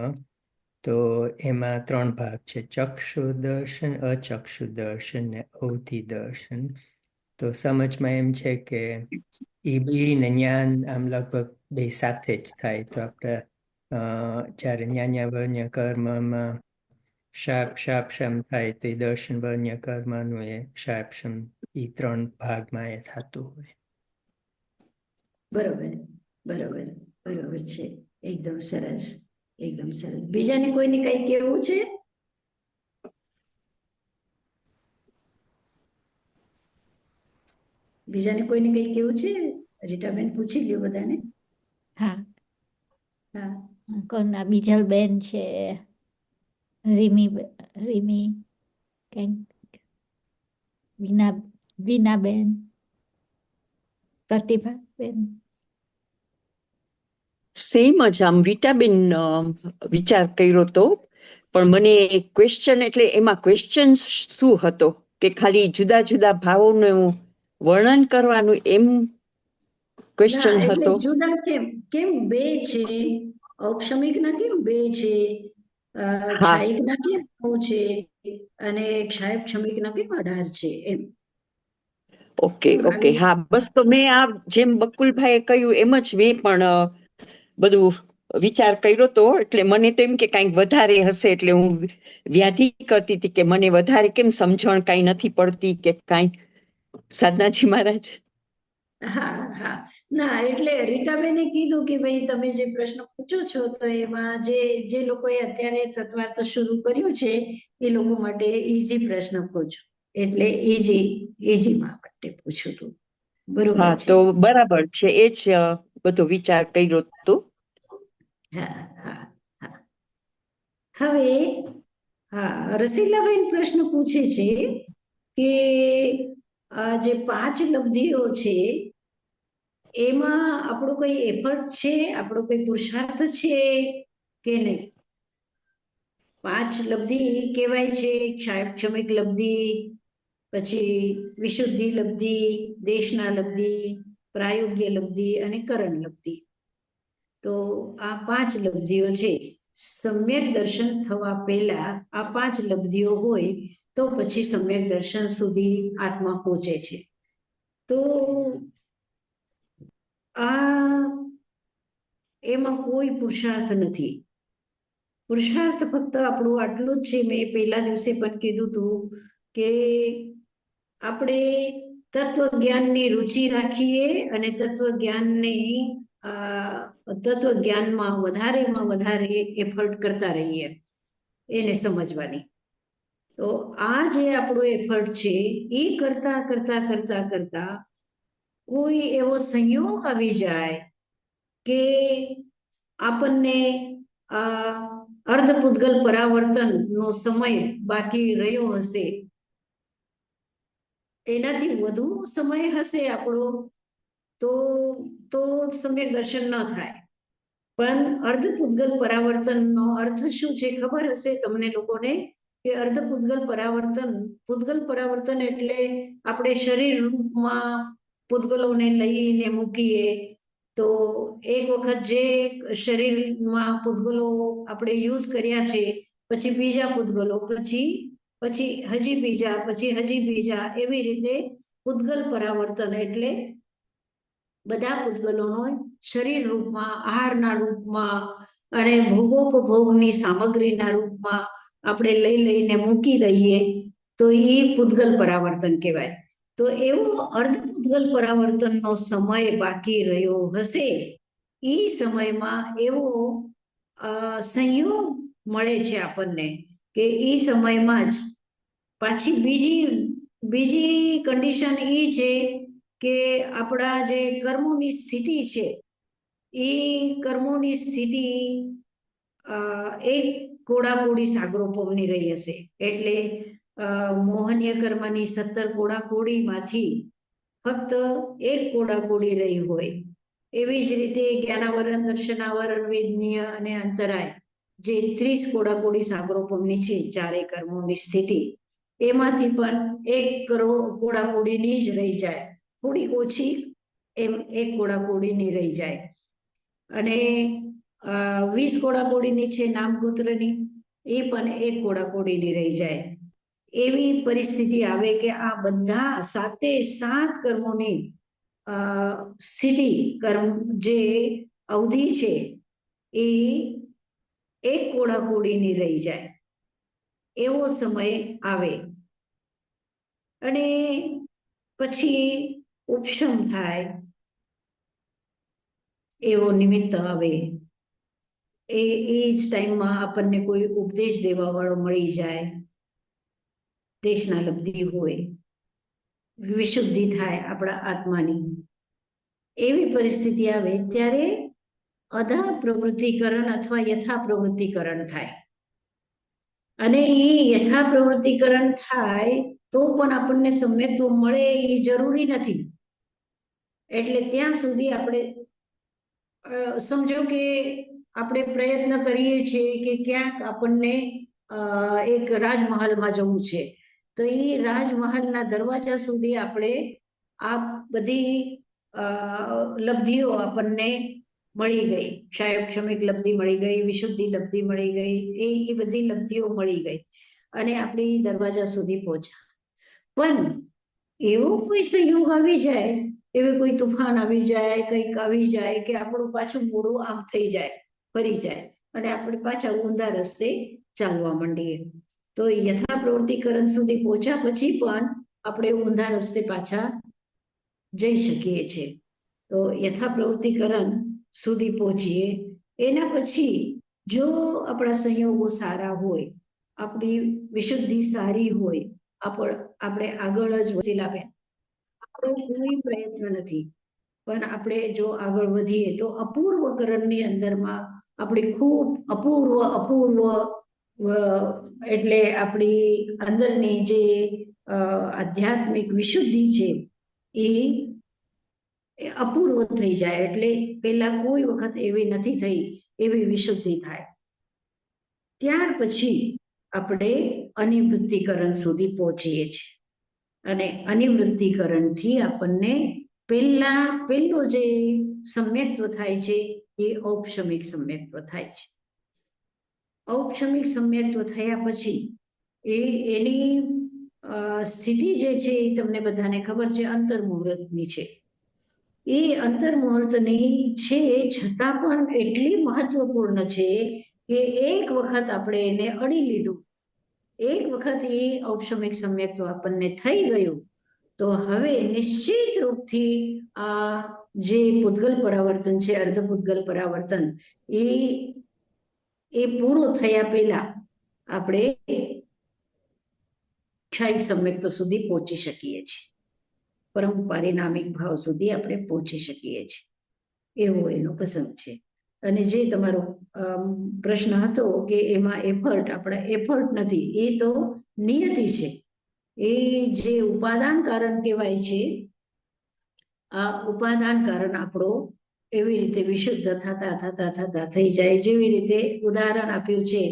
તો એમાં 3 ભાગ છે, ચક્ષુ દર્શન, અચક્ષુ દર્શન ને અવધિ દર્શન. તો સમજમાં એમ છે કે એ ને જ્ઞાન આમ લગભગ 2 સાથે જ થાય. તો આપણે જ્યારે જ્ઞાન્યાવર્ણ્ય કર્મમાં શાપ શમ થાય તે દર્શન વર્ણ્ય કર્મનું એ શાપ શમ એ 3 ભાગમાં એ થતું હોય. બરોબર બરોબર બરોબર છે. એકદમ સરસ એકદમ સરસ. બીજાને કોઈને કઈ કેવું છે? બીજાને કોઈને કઈ કેવું છે? રીટાબેન પૂછી લ્યો બધાને. હા, હા કોના બીજલબેન છે, રીમી કંઈક, બીનાબેન, પ્રતિભાબેન. સેમ જ આમ રીટાબેન વિચાર કર્યો તો, પણ મને ક્વેશ્ચન એટલે એમાં ક્વેશ્ચન શું હતો કે ખાલી જુદા જુદા ભાવોનું વર્ણન કરવાનું એમ ક્વેશ્ચન ના, એટલે હતો. જુદા કેમ કેમ બે છે? ઔપશમિક ના કેમ બે છે? હા ક્ષાયિક ના કેમ 9 છે અને ક્ષાયક ના કેમ 18 છે? એમ ઓકે કેમ ઓકે આવી? હા, બસ તો મેં આ જેમ બકુલભાઈએ કહ્યું એમ જ મેં પણ બધું વિચાર કર્યો તો, એટલે મને તો એમ કે કંઈક વધારે હશે, એટલે હું વ્યાધિ કરતી હતી કે મને વધારે કેમ સમજણ કાંઈ નથી પડતી કે કાંઈ. સાધનાજી મહારાજ. હા હા, ના એટલે રીટાબેને કીધું કે ભાઈ તમે જે પ્રશ્ન પૂછો છો તો એમાં જે લોકોએ અત્યારે તત્વાર્થ શરૂ કર્યું છે એ લોકો માટે ઈઝી પ્રશ્ન પૂછો, એટલે ઈઝી માટે પૂછું હતું. બરોબર હા, છે. તો બરાબર છે, એ જ બધો વિચાર કર્યો હતો. હા હા હા. હવે હા, રસીલાબેન પ્રશ્ન પૂછે છે કે આ જે 5 લબ્ધિઓ છે એમાં આપણો કોઈ એફર્ટ છે, આપણો કોઈ પુરુષાર્થ છે કે નહીં? 5 લબ્ધિ કહેવાય છે: ક્ષમિક લબ્ધિ, પછી વિશુદ્ધિ લબ્ધિ, દેશના લબ્ધિ, પ્રાયોગ્ય લબ્ધિ અને કરણ લબ્ધિ. તો આ 5 લબ્ધિઓ છે. સમ્યક દર્શન થવા પહેલા આ 5 લબ્ધિઓ હોય તો પછી સમ્યક દર્શન સુધી આત્મા પહોંચે છે. તો આ એમાં કોઈ પુરુષાર્થ નથી. પુરુષાર્થ ફક્ત આપણું આટલું જ છે. મેં પહેલા દિવસે પણ કીધું હતું કે આપણે તત્વજ્ઞાનની રુચિ રાખીએ અને તત્વજ્ઞાનમાં વધારે એફર્ટ કરતા રહીએ, એને સમજવાની. તો આ જે આપણો એફર્ટ છે એ કરતા કરતા કરતા કરતા કોઈ એવો સંયોગ આવી જાય કે આપણને અર્ધપૂતગલ પરાવર્તનનો સમય બાકી રહ્યો હશે, એનાથી વધુ સમય હશે આપણો, તો સમ્યક દર્શન ન થાય. પણ અર્ધપૂતગલ પરાવર્તનનો અર્થ શું છે ખબર હશે તમને લોકોને? કે અર્ધપૂતગલ પરાવર્તન એટલે આપણે શરીરમાં પૂતગલોને લઈને મૂકીએ તો એક વખત જે શરીરમાં પૂતગલો આપણે યુઝ કર્યા છે, પછી બીજા પૂતગલો, પછી હજી બીજા, એવી રીતે પૂતગલ પરાવર્તન એટલે બધા પૂતગલોનો શરીર રૂપમાં, આહારના રૂપમાં અને ભોગોપભોગની સામગ્રીના રૂપમાં આપણે લઈને મૂકી દઈએ તો એ પૂતગલ પરાવર્તન કહેવાય. તો એવો અર્ધપૂતગલ પરાવર્તનનો સમય બાકી રહ્યો હશે, એ સમયમાં એવો સંયોગ મળે છે આપણને કે એ સમયમાં જ પાછી બીજી કન્ડિશન એ છે કે આપણા જે કર્મોની સ્થિતિ છે એ કર્મોની સ્થિતિ એક કોડાકોડી સાગરોપવની રહી હશે. એટલે મોહનીય કર્મની 17 કોડાકોડીમાંથી ફક્ત એક કોડાકોડી રહી હોય. એવી જ રીતે જ્ઞાનાવરણ, દર્શનાવરણ, વેદનીય અને અંતરાય, જે 30 કોડાકોડી સાગરોપમની છે ચારેય કર્મોની સ્થિતિ, એમાંથી પણ એક કોડાકોડીની જ રહી જાય, થોડી ઓછી, એમ એક કોડાકોડીની રહી જાય. અને 20 કોડાકોડીની છે નામગોત્રની, એ પણ એક કોડાકોડીની રહી જાય. એવી પરિસ્થિતિ આવે કે આ બધા 7 કર્મોની સ્થિતિ, કર્મ જે અવધિ છે એ એક કોડાકોડીની રહી જાય. એવો સમય આવે અને પછી ઉપશમ થાય એવો નિમિત્ત આવે, એ જ ટાઈમમાં આપણને કોઈ ઉપદેશ દેવા વાળો મળી જાય, દેશના લબ્ધિ હોય, વિશુદ્ધિ થાય આપણા આત્માની, એવી પરિસ્થિતિ આવે ત્યારે અધા પ્રવૃત્તિકરણ અથવા યથા પ્રવૃત્તિકરણ થાય. અને એ યથા પ્રવૃત્તિકરણ થાય તો પણ આપણને સમ્યક્ત્વ મળે એ જરૂરી નથી. એટલે ત્યાં સુધી આપણે સમજો કે આપણે પ્રયત્ન કરીએ છીએ કે ક્યાંક આપણને એક રાજમહલમાં જવું છે, તો એ રાજમહલના દરવાજા સુધી આપણે આ બધી લબ્ધિઓ આપણને મળી ગઈ, ક્ષમિક લબ્ધિ મળી ગઈ, વિશુદ્ધિ લબ્ધિ મળી ગઈ, એ બધી લબ્ધિઓ મળી ગઈ અને આપણે દરવાજા સુધી પહોંચ્યા. પણ એવો કોઈ સંયોગ આવી જાય, એવી કોઈ તુફાન આવી જાય, કંઈક આવી જાય કે આપણું પાછું મોડું આમ થઈ જાય, ફરી જાય અને આપણે પાછા ઊંધા રસ્તે ચાલવા માંડીએ. તો યથા પ્રવૃત્તિકરણ સુધી પહોંચ્યા પછી પણ આપણે ઊંધા રસ્તે પાછા જઈ શકીએ છીએ. તો યથા પ્રવૃત્તિકરણ સુધી પહોંચીએ, એના પછી જો આપણા સંયોગો સારા હોય, આપણી વિશુદ્ધિ સારી હોય, આપણે આગળ જ વસીલા બેન, આપણો કોઈ પ્રયત્ન નથી, પણ આપણે જો આગળ વધીએ તો અપૂર્વ કરણની અંદરમાં આપણી ખૂબ અપૂર્વ એટલે આપણી અંદરની જે આધ્યાત્મિક વિશુદ્ધિ છે એ અપૂર્વ થઈ જાય. એટલે પેલા કોઈ વખત એવી નથી થઈ એવી વિશુદ્ધિ થાય. ત્યાર પછી આપણે અનિવૃત્તિકરણ સુધી પહોંચીએ છીએ અને અનિવૃત્તિકરણથી આપણને પહેલો જે સમ્યક્ત્વ થાય છે એ ઔપશમિક સમ્યક્ત્વ થાય છે. ઔપશમિક સમ્યક્ત્વ થયા પછી એની સ્થિતિ જે છે એ તમને બધાને ખબર છે, અંતર્મુહૂર્તની છે. એ અંતર્મુહૂર્તની છે છતાં પણ એટલી મહત્વપૂર્ણ છે કે એક વખત આપણે એને અડી લીધું, એક વખત એ ઔપશમિક સમ્યક્ત્વ આપણને થઈ ગયું, તો હવે નિશ્ચિત રૂપથી આ જે પૂતગલ પરાવર્તન છે, અર્ધપૂતગલ પરાવર્તન, એ પૂરો થયા પહેલા આપણે ક્ષાયિક સમ્યક્ત્વ સુધી પહોંચી શકીએ છીએ, પરમ પારિણામિક ભાવ સુધી આપણે પહોંચી શકીએ છીએ. એવો એનો પ્રસંગ છે. અને જે તમારો પ્રશ્ન હતો કે એમાં આપણા એફર્ટ નથી, એ તો નિયતિ છે. એ જે ઉપાદાન કારણ કહેવાય છે, આ ઉપાદાન કારણ આપણો એવી રીતે વિશુદ્ધ થતા થઈ જાય. જેવી રીતે ઉદાહરણ આપ્યું છે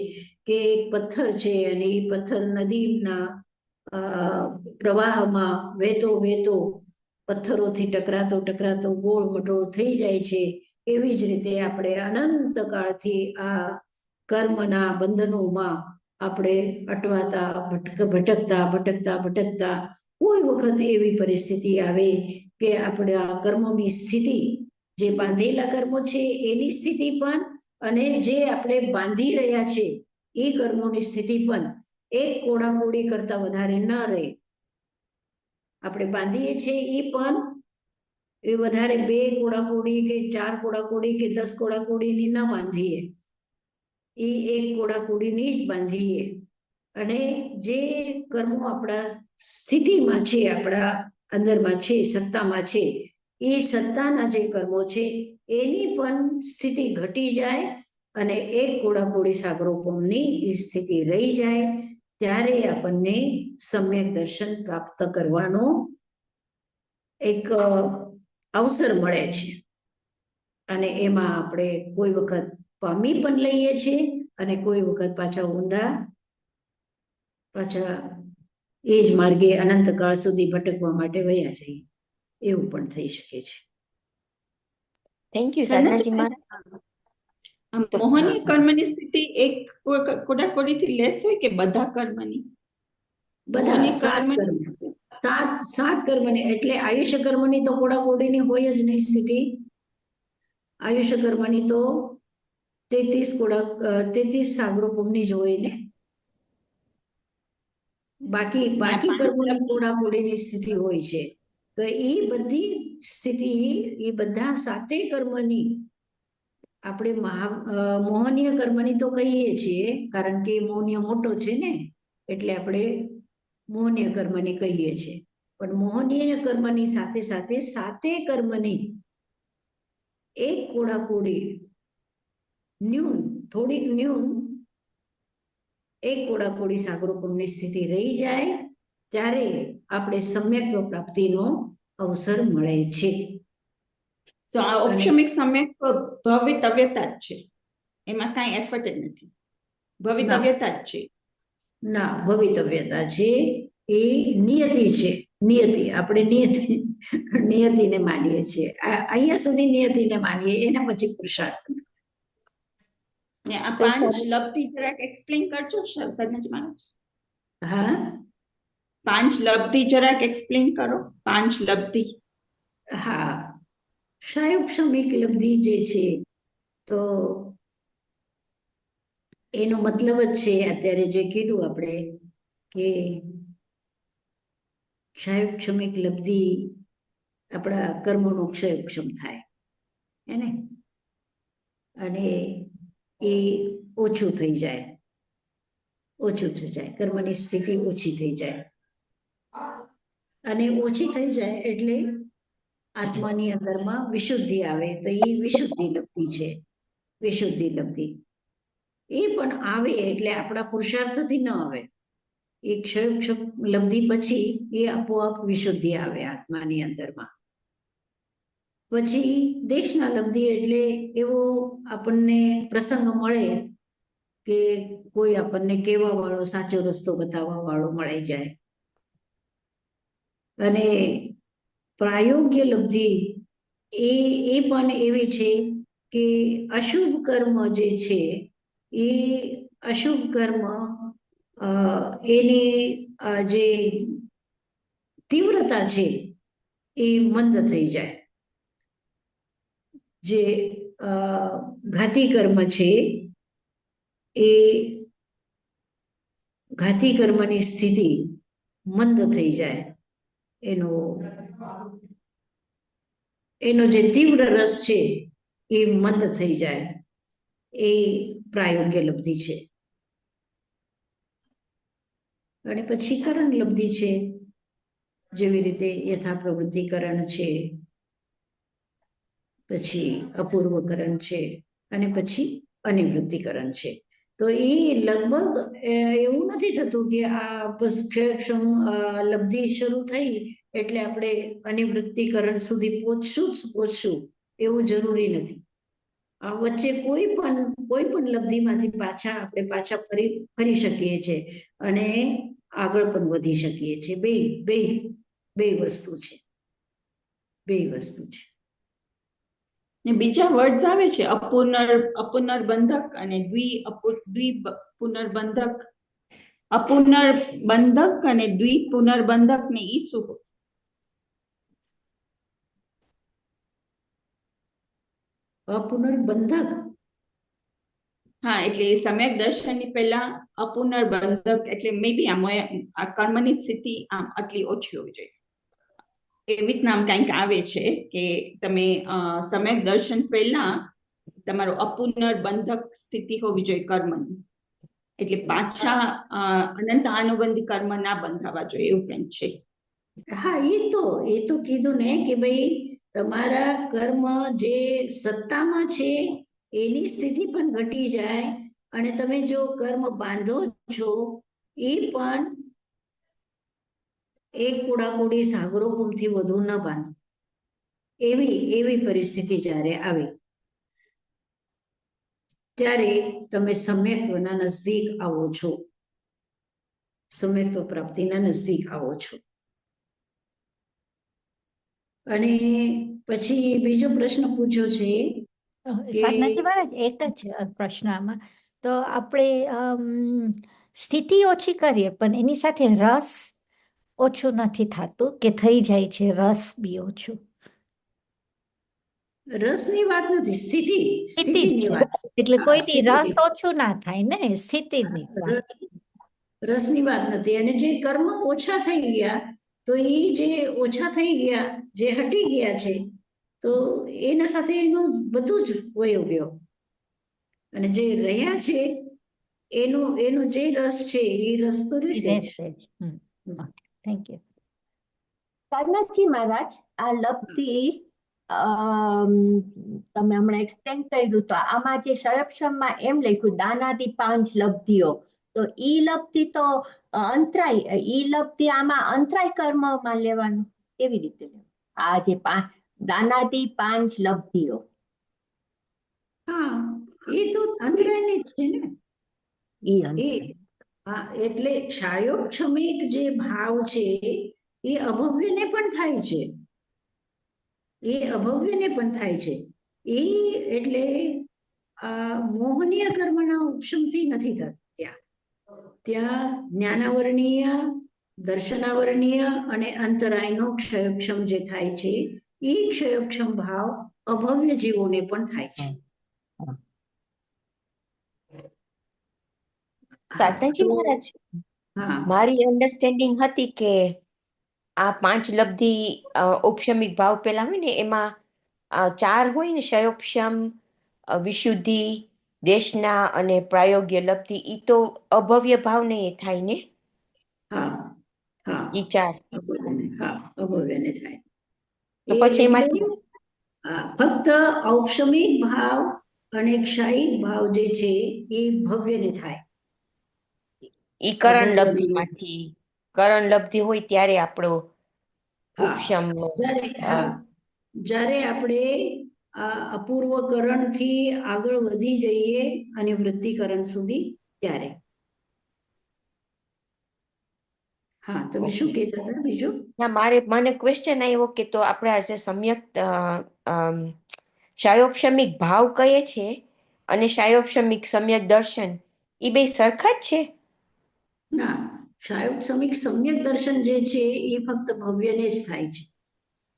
કે એક પથ્થર છે અને એ પથ્થર નદીના પ્રવાહમાં વહેતો પથ્થરોથી ટકરાતો ગોળ મટોળ થઈ જાય છે. એવી જ રીતે આપણે અનંત કાળથી આ કર્મના બંધનોમાં આપણે અટવાતા ભટકતા કોઈ વખત એવી પરિસ્થિતિ આવે કે આપણે આ કર્મોની સ્થિતિ, જે બાંધેલા કર્મો છે એની સ્થિતિ પણ, અને જે આપણે બાંધી રહ્યા છે એ કર્મોની સ્થિતિ પણ એક કોડાકોડી કરતા વધારે ન રહે. આપણે બાંધીએ છીએ એ પણ એ વધારે 2 કોડાકોડી કે 4 કોડાકોડી કે 10 કોડાકોડીની ન બાંધીએ, એ 1 કોડાકોડીની જ બાંધીએ. અને જે કર્મો આપણા સ્થિતિમાં છે, આપણા અંદરમાં છે, સત્તામાં છે, એ સત્તાના જે કર્મો છે એની પણ સ્થિતિ ઘટી જાય અને 1 કોડાકોડી સાગરોપમની એ સ્થિતિ રહી જાય, ત્યારે આપણને સમ્યક દર્શન પ્રાપ્ત કરવાનો એક અવસર મળે છે. અને એમાં આપણે કોઈ વખત પામી પણ લઈએ છીએ અને કોઈ વખત પાછા એ જ માર્ગે અનંતકાળ સુધી ભટકવા માટે વયા જઈએ, એવું પણ થઈ શકે છે. થેન્ક યુ સાધનાજી મહારાજ. મોહનીય કર્મની સ્થિતિ એક કોડાકોડીથી લેસ હોય કે બધા કર્મની? બધા 7 કર્મની, એટલે આયુષ્ય કર્મની તો કોડાકોડીની હોય જ નહીં સ્થિતિ. આયુષ્ય કર્મની તો 33 સાગરોપમની જ હોય ને. બાકી કર્મોની કોડાકોડીની સ્થિતિ હોય છે. તો એ બધી સ્થિતિ, એ બધા 7 કર્મની આપણે મોહનીય કર્મની તો કહીએ છીએ, કારણ કે મોહનીય મોટો છે ને, એટલે આપણે મોહનીય કર્મની કહીએ છીએ. પણ મોહનીય કર્મની સાથે સાથે 7 કર્મની એક કોડાકોડી થોડીક ન્યૂન એક કોડાકોડી સાગરોપમની સ્થિતિ રહી જાય ત્યારે આપણે સમ્યક્ત્વ પ્રાપ્તિનો અવસર મળે છે. તો આ ઔપચારિક સમ્યક્ત્વ ભવિતવ્યતા જ છે, એમાં કાંઈ એફર્ટ જ નથી, ભવિતવ્યતા જ છે. ના, ભવિતવ્યતા છે, એ નિયતિ છે. નિયતિ, આપણે નિયતિને માનીએ છીએ. અહીંયા સુધી નિયતિને માનીએ, એના પછી પુરુષાર્થ. ને આ 5 લબ્ધિ જરાક એક્સપ્લેન કરજો સદનજી મહારાજ. હા, 5 લબ્ધિ જરાક એક્સપ્લેન કરો. 5 લબ્ધિ. હા, ક્ષાયુક્ષમિક લબ્ધિ જે છે, તો એનો મતલબ જ છે અત્યારે જે કીધું આપણે કે ક્ષાયુક્ષમિક લબ્ધિ આપણા કર્મોનો ક્ષયક્ષમ થાય, એને અને એ ઓછું થઈ જાય, કર્મની સ્થિતિ ઓછી થઈ જાય. અને ઓછી થઈ જાય એટલે આત્માની અંદરમાં વિશુદ્ધિ આવે, તો એ વિશુદ્ધિ લબ્ધિ છે. વિશુદ્ધિ લબ્ધિ એ પણ આવે એટલે આપણા પુરુષાર્થથી ન આવે. એ ક્ષયક્ષમ લબ્ધિ પછી એ આપોઆપ વિશુદ્ધિ આવે આત્માની અંદરમાં. પછી દેશના લબ્ધિ એટલે એવો આપણને પ્રસંગ મળે કે કોઈ આપણને કહેવા વાળો, સાચો રસ્તો બતાવવા વાળો મળી જાય. અને પ્રાયોગ્ય લબ્ધિ એ પણ એવી છે કે અશુભ કર્મ જે છે, એ અશુભ કર્મ એની જે તીવ્રતા છે એ મંદ થઈ જાય. જે ઘાતી કર્મ છે, એ ઘાતી કર્મની સ્થિતિ મંદ થઈ જાય. એનો જે તીવ્ર રસ છે એ મંદ થઈ જાય. એ પ્રાયોગ્ય લબ્ધિ છે. અને પછી કરણ લબ્ધિ છે, જેવી રીતે યથા પ્રવૃત્તિકરણ છે, પછી અપૂર્વકરણ છે, અને પછી અનિવૃત્તિકરણ છે. તો એ લગભગ એવું નથી થતું કે આ બસ ક્ષયક્ષમ લબ્ધિ શરૂ થઈ એટલે આપણે અનિવૃત્તિકરણ સુધી પહોંચશું એવું જરૂરી નથી. આ વચ્ચે કોઈ પણ લબ્ધિમાંથી આપણે પાછા ફરી શકીએ છીએ અને આગળ પણ વધી શકીએ છીએ. બે વસ્તુ છે. ને બીજા વર્ડ્સ આવે છે, અપુનર્બંધક અને દ્વિપુનર્બંધક. અપુનર્બંધક અને દ્વિપુનર્બંધક ને ઈ શું? અપુનર્બંધક, હા, એટલે સમ્યક દર્શનની પહેલા અપુનર્બંધક એટલે મે બી આ કર્મની સ્થિતિ આમ આટલી ઓછી હોવી જોઈએ, એવી જ નામ કંઈક આવે છે કે તમે સમ્યક દર્શન પહેલા તમારો અપુનર્બંધક સ્થિતિ હોવી જોઈએ કર્મની, એટલે પાછા અનંત અનુબંધી કર્મ ના બંધાવા જોઈએ, એવું કંઈક છે. હા, એ તો કીધું ને કે ભાઈ તમારા કર્મ જે સત્તામાં છે એની સ્થિતિ પણ ઘટી જાય, અને તમે જો કર્મ બાંધો છો એ પણ એક કોડાકોડી સાગરોપમથી વધુ ન બાંધો, એવી પરિસ્થિતિ જ્યારે આવે ત્યારે તમે સમ્યક્ત્વના નજદીક આવો છો, સમ્યક્ત્વ પ્રાપ્તિના નજદીક આવો છો. અને પછી બીજો પ્રશ્ન પૂછ્યો છે સાધનાજી મહારાજ, એક જ પ્રશ્ન આમાં. તો આપણે સ્થિતિ ઓછી કરીએ પણ એની સાથે રસ ઓછું નથી થતું કે થઈ જાય છે રસ બી ઓછું? રસની વાત નથી, સ્થિતિની વાત. એટલે કોઈ રસ ઓછું ના થાય ને, સ્થિતિની વાત. રસની વાત નથી. અને જે કર્મ ઓછા થઈ ગયા, તો એ જે ઓછા થઈ ગયા, જે હટી ગયા છે, તો એના સાથે એનું બધું જ વયો ગયો. અને જે રહ્યા છે એનો જે રસ છે એ રસ તો રહેશે જ. Thank you. સાધનાજી મહારાજ, આ લબ્ધિ તમે હમણાં એક્સપ્લેન કર્યું, તો આમાં જે શયપશમમાં એમ લખ્યું દાનાદિ 5 લબ્ધિઓ, તો ઈ લબ્ધિ તો અંતરાય, ઈ લબ્ધિ આમાં અંતરાય કર્મમાં લેવાનું કેવી રીતે લેવાનું? આ જે દાનાદિ 5 લબ્ધિઓ. હા, એ તો અંતરાયની જ છે ને. હા, એટલે ક્ષાયોક્ષમિક જે ભાવ છે એ અભવ્યને પણ થાય છે. એ અભવ્યને પણ થાય છે. એ એટલે આ મોહનીય કર્મના ઉપશમથી નથી થતા. ત્યાં જ્ઞાનાવરણીય, દર્શનાવરણીય અને અંતરાયનો ક્ષયક્ષમ જે થાય છે, એ ક્ષયક્ષમ ભાવ અભવ્ય જીવોને પણ થાય છે. સાધનાજી મહારાજ, મારી અન્ડરસ્ટેન્ડિંગ હતી કે આ 5 લબ્ધિ ઔપશમિક ભાવ પેલા હોય ને, એમાં 4 હોય ને, ક્ષયોપશમ, વિશુદ્ધિ, દેશના અને પ્રાયોગ્ય લબ્ધિ, ઈ તો અભવ્ય ભાવ ને થાય ને? હા, હા, ઈ 4. હા, અભવ્યને થાય. તો પછી એમાંથી ફક્ત ઔપશમિક ભાવ અને ક્ષાયિક ભાવ જે છે એ ભવ્યને થાય. ઈ કરણ લબ્ધિમાંથી, કરણ લબ્ધિ હોય ત્યારે આપણો ઉપશમ. જ્યારે આપણે અપૂર્વ કરણથી આગળ વધી જઈએ અને વૃત્તિકરણ સુધી, ત્યારે. હા, તમે શું કહેતા હતા બીજું? મને ક્વેશ્ચન આવ્યો કે તો આપણે આજે સમ્યક ક્ષયોપશમિક ભાવ કહીએ છે અને ક્ષયોપશમિક સમ્યક દર્શન, એ બે સરખા જ છે? ના, ક્ષયોપશમિક સમ્યક દર્શન જે છે એ ફક્ત ભવ્યને જ થાય છે.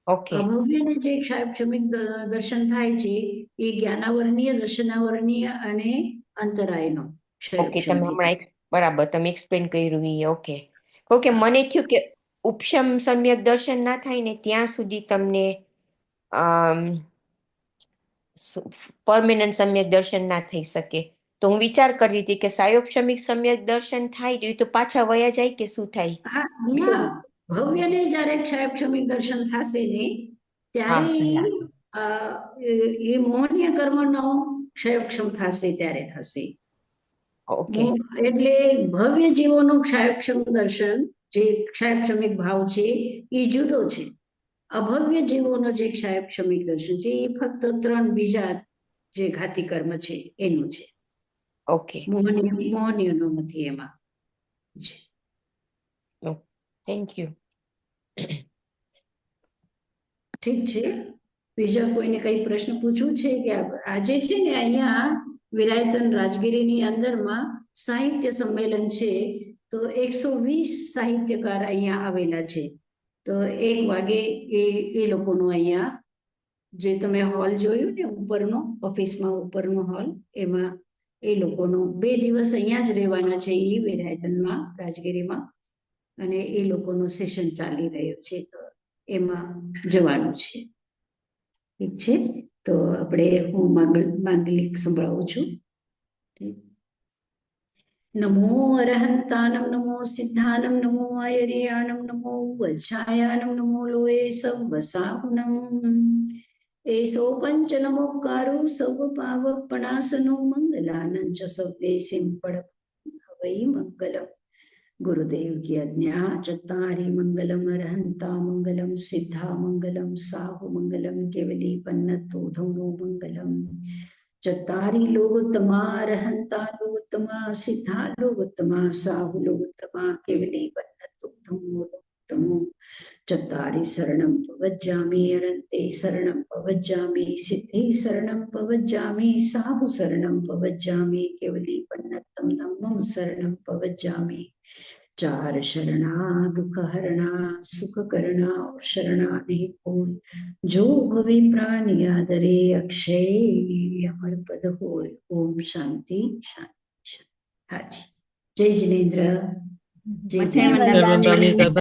અભવ્યને જે ક્ષયોપશમિક દર્શન થાય છે એ જ્ઞાનાવરણીય, દર્શનાવરણીય અને અંતરાયનો ક્ષયોપશમ. બરાબર, તમે એક્સપ્લેન કર્યું. ઓકે, મને થયું કે ઉપશમ સમ્યક દર્શન ના થાય ને ત્યાં સુધી તમને પરમેનન્ટ સમ્યક દર્શન ના થઈ શકે. તો હું વિચાર કરતી હતી કે સાયોપશમિક સમ્યક દર્શન થાય તો પાછા વયા જાય કે શું થાય? ના, ભવ્યને જ્યારે ક્ષયોપશમિક દર્શન થશે ને ત્યારે એ મોહનીય કર્મનો ક્ષયોક્ષમ થશે ત્યારે થશે. એટલે ભવ્ય જીવોનું ક્ષયોક્ષમ દર્શન, જે ક્ષયોક્ષમિક ભાવ છે એ જુદો છે. અભવ્ય જીવોનો જે ક્ષયોક્ષમિક દર્શન છે એ ફક્ત 3 બીજા જે ઘાતી કર્મ છે એનું છે. મોહનીયનો નથી એમાં. Thank you. ઠીક છે. બીજા કોઈને કઈ પ્રશ્ન પૂછવું છે કે આજે છે ને અહીંયા વિરાયતન રાજગીરીની અંદરમાં સાહિત્ય સંમેલન છે, તો 120 સાહિત્યકાર અહીંયા આવેલા છે. તો 1 વાગે એ લોકોનું અહીંયા જે તમે હોલ જોયું ને ઉપરનો, ઓફિસમાં ઉપરનો હોલ, એમાં એ લોકોનું 2 દિવસ અહીંયા જ રહેવાના છે એ વિરાયતનમાં રાજગીરીમાં, અને એ લોકોનું સેશન ચાલી રહ્યું છે, તો એમાં જવાનું છે. ઠીક છે, તો આપણે હું માંગલિક સંભળાવું છું. નમો અરહંતાનમ, નમો સિદ્ધાનમ, નમો આયર્યાણમ, નમો વજ્જાયાનમ, નમો લોએ સવસાહુનમ. એસો પંચ નમોકારો સર્વ પાવપણાસનો મંગલાનંચ સવ્વે સિંપડ હવૈ મંગલમ. ગુરુદેવ की आज्ञा चत्तारि मंगलम अरहंता मंगलम सिद्धा मंगलम साहु मंगलम केवली पन्नतो धम्मो मंगलम. चत्तारि लोकोत्तमा अरहंता लोकोत्तमा सिद्धा लोकोत्तमा साहु लोकोत्तमा केवली पन्नतो धम्मो लोकोत्तमो. चत्तारि शरणं पवज्जामि अरन्ते शरणं पवज्जामि सिद्धे शरणं पवज्जामि साहु शरणं पवज्जामि केवली पन्नतं धम्मं शरणं पवज्जामि. 4 शरणा दुख हरणा सुख करना और शरणा नहीं कोई, जो भवे प्राण यादरे अक्षय अमर पद होय. ओम शांति शांति. हाजी. જય જિનેન્દ્ર જય મથેણ જિનેન્દ્ર. વંદામી. નર્મદાની સાથે